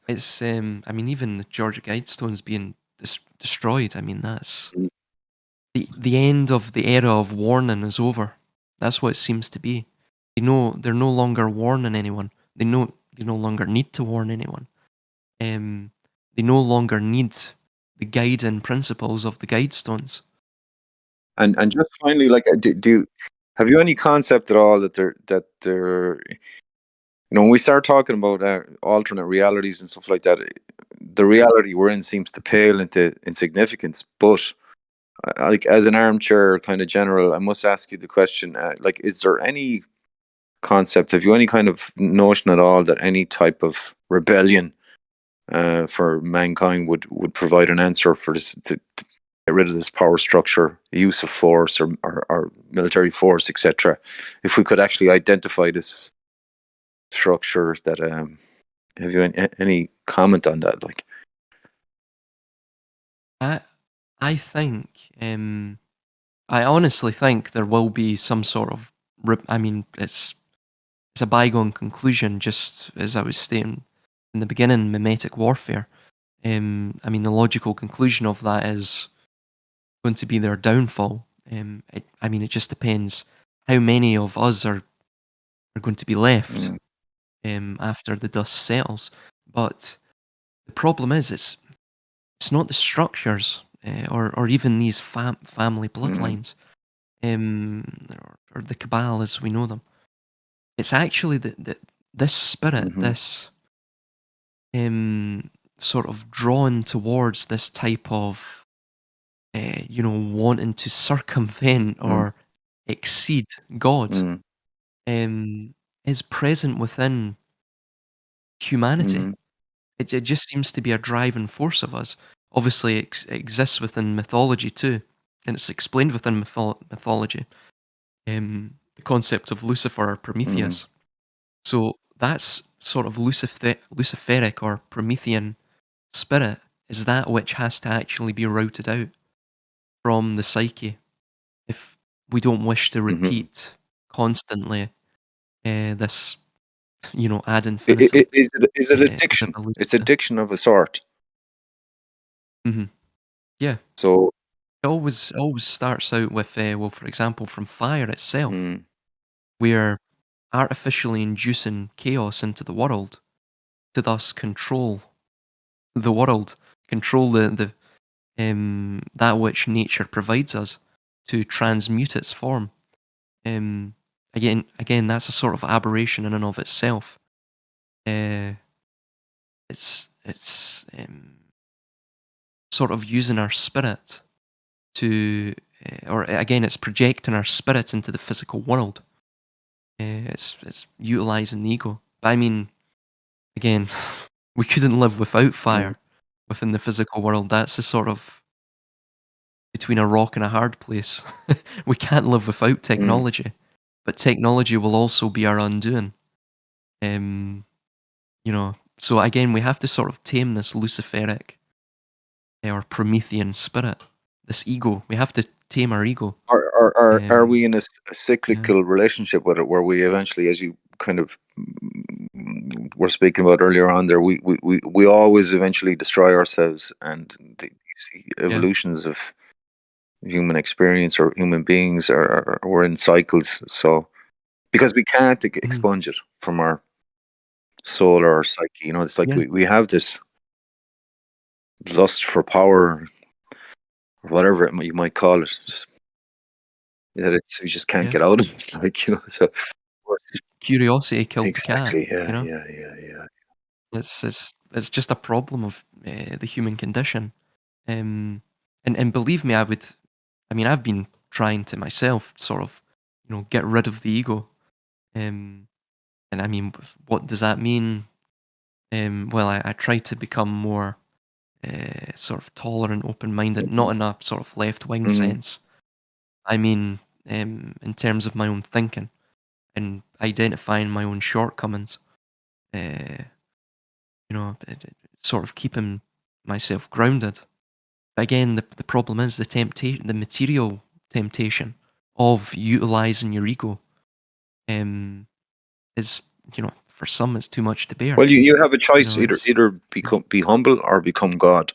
It's I mean, even the Georgia Guidestones being destroyed. I mean, that's it. the end of the era of warning is over. That's what it seems to be. They're no longer warning anyone. They no longer need to warn anyone. Um, they no longer need the guiding principles of the Guidestones. And just finally, like, have you any concept at all that they're when we start talking about alternate realities and stuff like that, the reality we're in seems to pale into insignificance. But like, as an armchair kind of general, I must ask you the question: like, is there any concept? Have you any kind of notion at all that any type of rebellion for mankind would provide an answer for this to get rid of this power structure, use of force or military force, etc. If we could actually identify this structure, that have you any comment on that? Like, I I think I honestly think there will be some sort of. I mean, it's a bygone conclusion, just as I was stating in the beginning, mimetic warfare. I mean, the logical conclusion of that is going to be their downfall. I mean, it just depends how many of us are going to be left mm, after the dust settles. But the problem is, it's not the structures or even these family mm, bloodlines or the cabal as we know them. It's actually this spirit, mm-hmm, this sort of drawn towards this type of wanting to circumvent mm, or exceed God, mm, um, is present within humanity. mm, It just seems to be a driving force of us. Obviously, it exists within mythology too, and it's explained within mythology. The concept of Lucifer or mm, Prometheus. So that's sort of luciferic or Promethean spirit is that which has to actually be routed out from the psyche if we don't wish to mhm. repeat constantly this, ad infinitum Is it the addiction? It's velocity. addiction of a sort. Mhm. Yeah. So, It always starts out with, well, for example, from fire itself. mm, We're artificially inducing chaos into the world to thus control the world, control that which nature provides us to transmute its form. Um, again, that's a sort of aberration in and of itself. Uh, it's sort of using our spirit to, or again, it's projecting our spirit into the physical world. It's utilizing the ego. But I mean, again, we couldn't live without mm, fire within the physical world. That's the sort of between a rock and a hard place. We can't live without mm. technology, but technology will also be our undoing. Um, so again, we have to sort of tame this luciferic or Promethean spirit, this ego. We have to tame our ego. Are Um, we in a yeah, cyclical relationship with it, where we eventually, as you kind of were speaking about earlier on there, we always eventually destroy ourselves, and these yeah, evolutions of human experience or human beings are we're in cycles. So because we can't mhm, expunge it from our soul or our psyche, it's like yeah, we have this lust for power, or whatever you might call it, that it's we just can't yeah. get out of it. Like, so Curiosity killed the cat. exactly, You yeah, know, yeah, yeah, yeah. it's just a problem of the human condition. And believe me, I mean, I've been trying to myself sort of, get rid of the ego. Um, and I mean, what does that mean? Well, I try to become more sort of tolerant, open-minded, Mhm, not in a sort of left-wing mhm, sense. I mean, in terms of my own thinking and identifying my own shortcomings. Uh, sort of keeping myself grounded. Again, the problem is the material temptation of utilizing your ego um, is, for some, it's too much to bear. well, you have a choice, It's either become be humble or become God.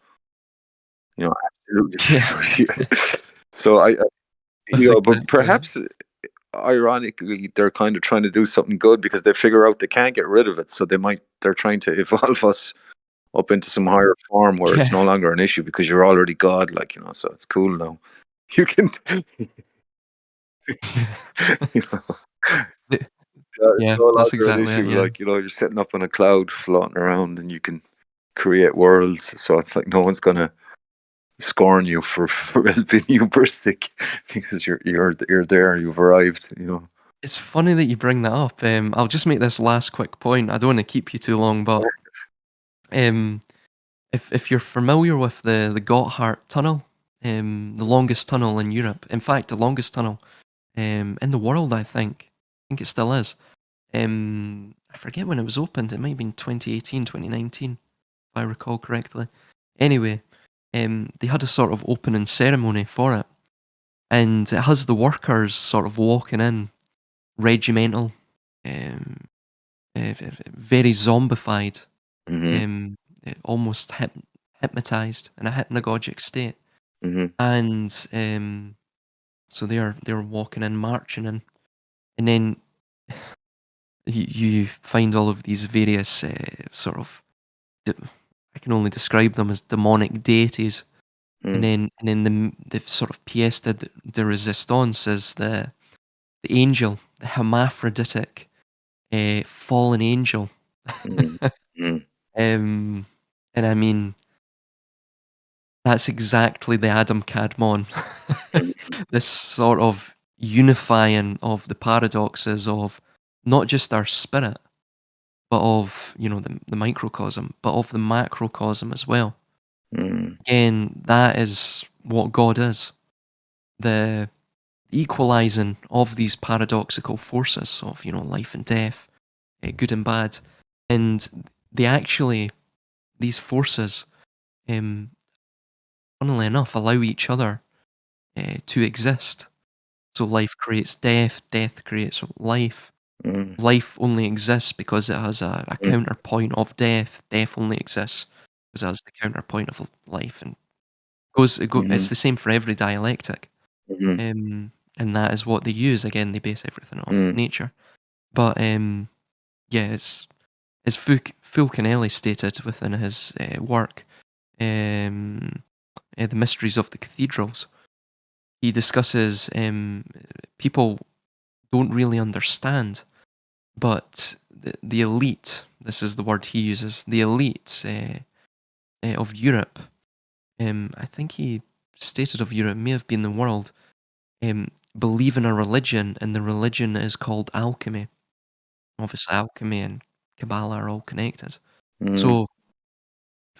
yeah, Absolutely. So that's but exactly it. perhaps ironically, they're kind of trying to do something good because they figure out they can't get rid of it. So they're trying to evolve us up into some higher form where it's Yeah, no longer an issue because you're already God, like, so it's cool now. You can, you know, The- it's yeah, no that's longer an exactly it. issue. Yeah, Like, you're sitting up on a cloud floating around and you can create worlds. So it's like no one's gonna scorn you for as being hubristic because you're there, you've arrived. it's funny that you bring that up. I'll just make this last quick point. I don't want to keep you too long, but um, if you're familiar with the Gotthard Tunnel, the longest tunnel in Europe, in fact, the longest tunnel in the world, I think. I think it still is. I forget when it was opened. It might have been 2018, 2019, if I recall correctly. Anyway, they had a sort of opening ceremony for it, and it has the workers sort of walking in, regimental, um, very zombified, Hmm. um, almost hypnotized in a hypnagogic state, Hmm. and so they're walking in, marching in, and then you find all of these various sort of de- I can only describe them as demonic deities, and then the sort of pièce de résistance is the angel, the hermaphroditic fallen angel. Hmm. Hmm. um, and I mean, That's exactly the Adam Kadmon. Mm, This sort of unifying of the paradoxes of not just our spirit, but of, the microcosm, but of the macrocosm as well. mm, Again, that is what God is. The equalizing of these paradoxical forces of, life and death, good and bad. And they actually, these forces, um, funnily enough, allow each other to exist. So life creates death, death creates life. mm, Life only exists because it has a mm, counterpoint of death. Death only exists because it has the counterpoint of life, and it's mhm, the same for every dialectic. mhm, And that is what they use. Again, they base everything off mm, nature. But yeah, as Fulcanelli stated within his work, um, The Mysteries of the Cathedrals, he discusses people don't really understand, but the elite, this is the word he uses, the elite of Europe, I think he stated of Europe, may have been the world, believe in a religion, and the religion is called alchemy. Obviously, alchemy and Kabbalah are all connected. mhm, So,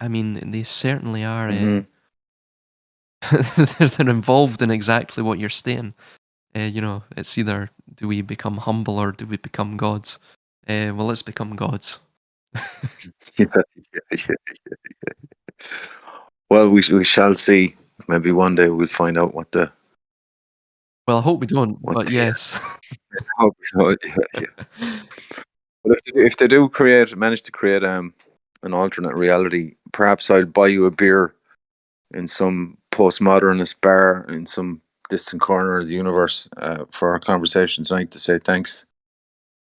I mean, they certainly are. mhm. They're involved in exactly what you're saying. It's either do we become humble or do we become gods? Well, let's become gods. Yeah, yeah, yeah. Well, we shall see. Maybe one day we'll find out Well, I hope we don't, what but the yes. hope so, yeah, yeah. But if they do manage to create an alternate reality, perhaps I'll buy you a beer in some postmodernist bar in some distant corner of the universe for our conversation tonight to say thanks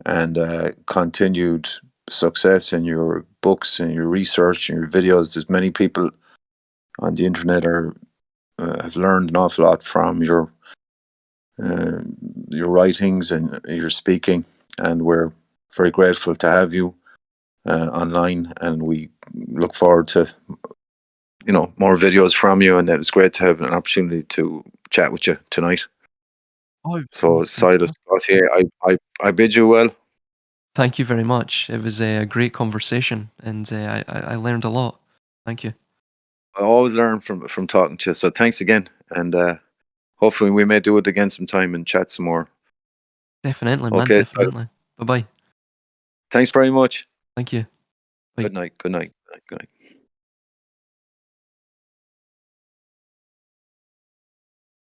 and continued success in your books and your research and your videos. There's many people on the internet are have learned an awful lot from uh, your writings and your speaking, and we're very grateful to have you online. And we look forward to more videos from you. And that it's great to have an opportunity to chat with you tonight. Oh, So, well, Silas fantastic. Gauthier, I bid you well. Thank you very much. It was a great conversation, and I learned a lot. Thank you. I always learn from talking to you. So, thanks again, and hopefully we may do it again sometime and chat some more. Definitely, man, Okay, definitely. Bye-bye. thanks very much. Thank you. Bye. Good night. Good night. Good night.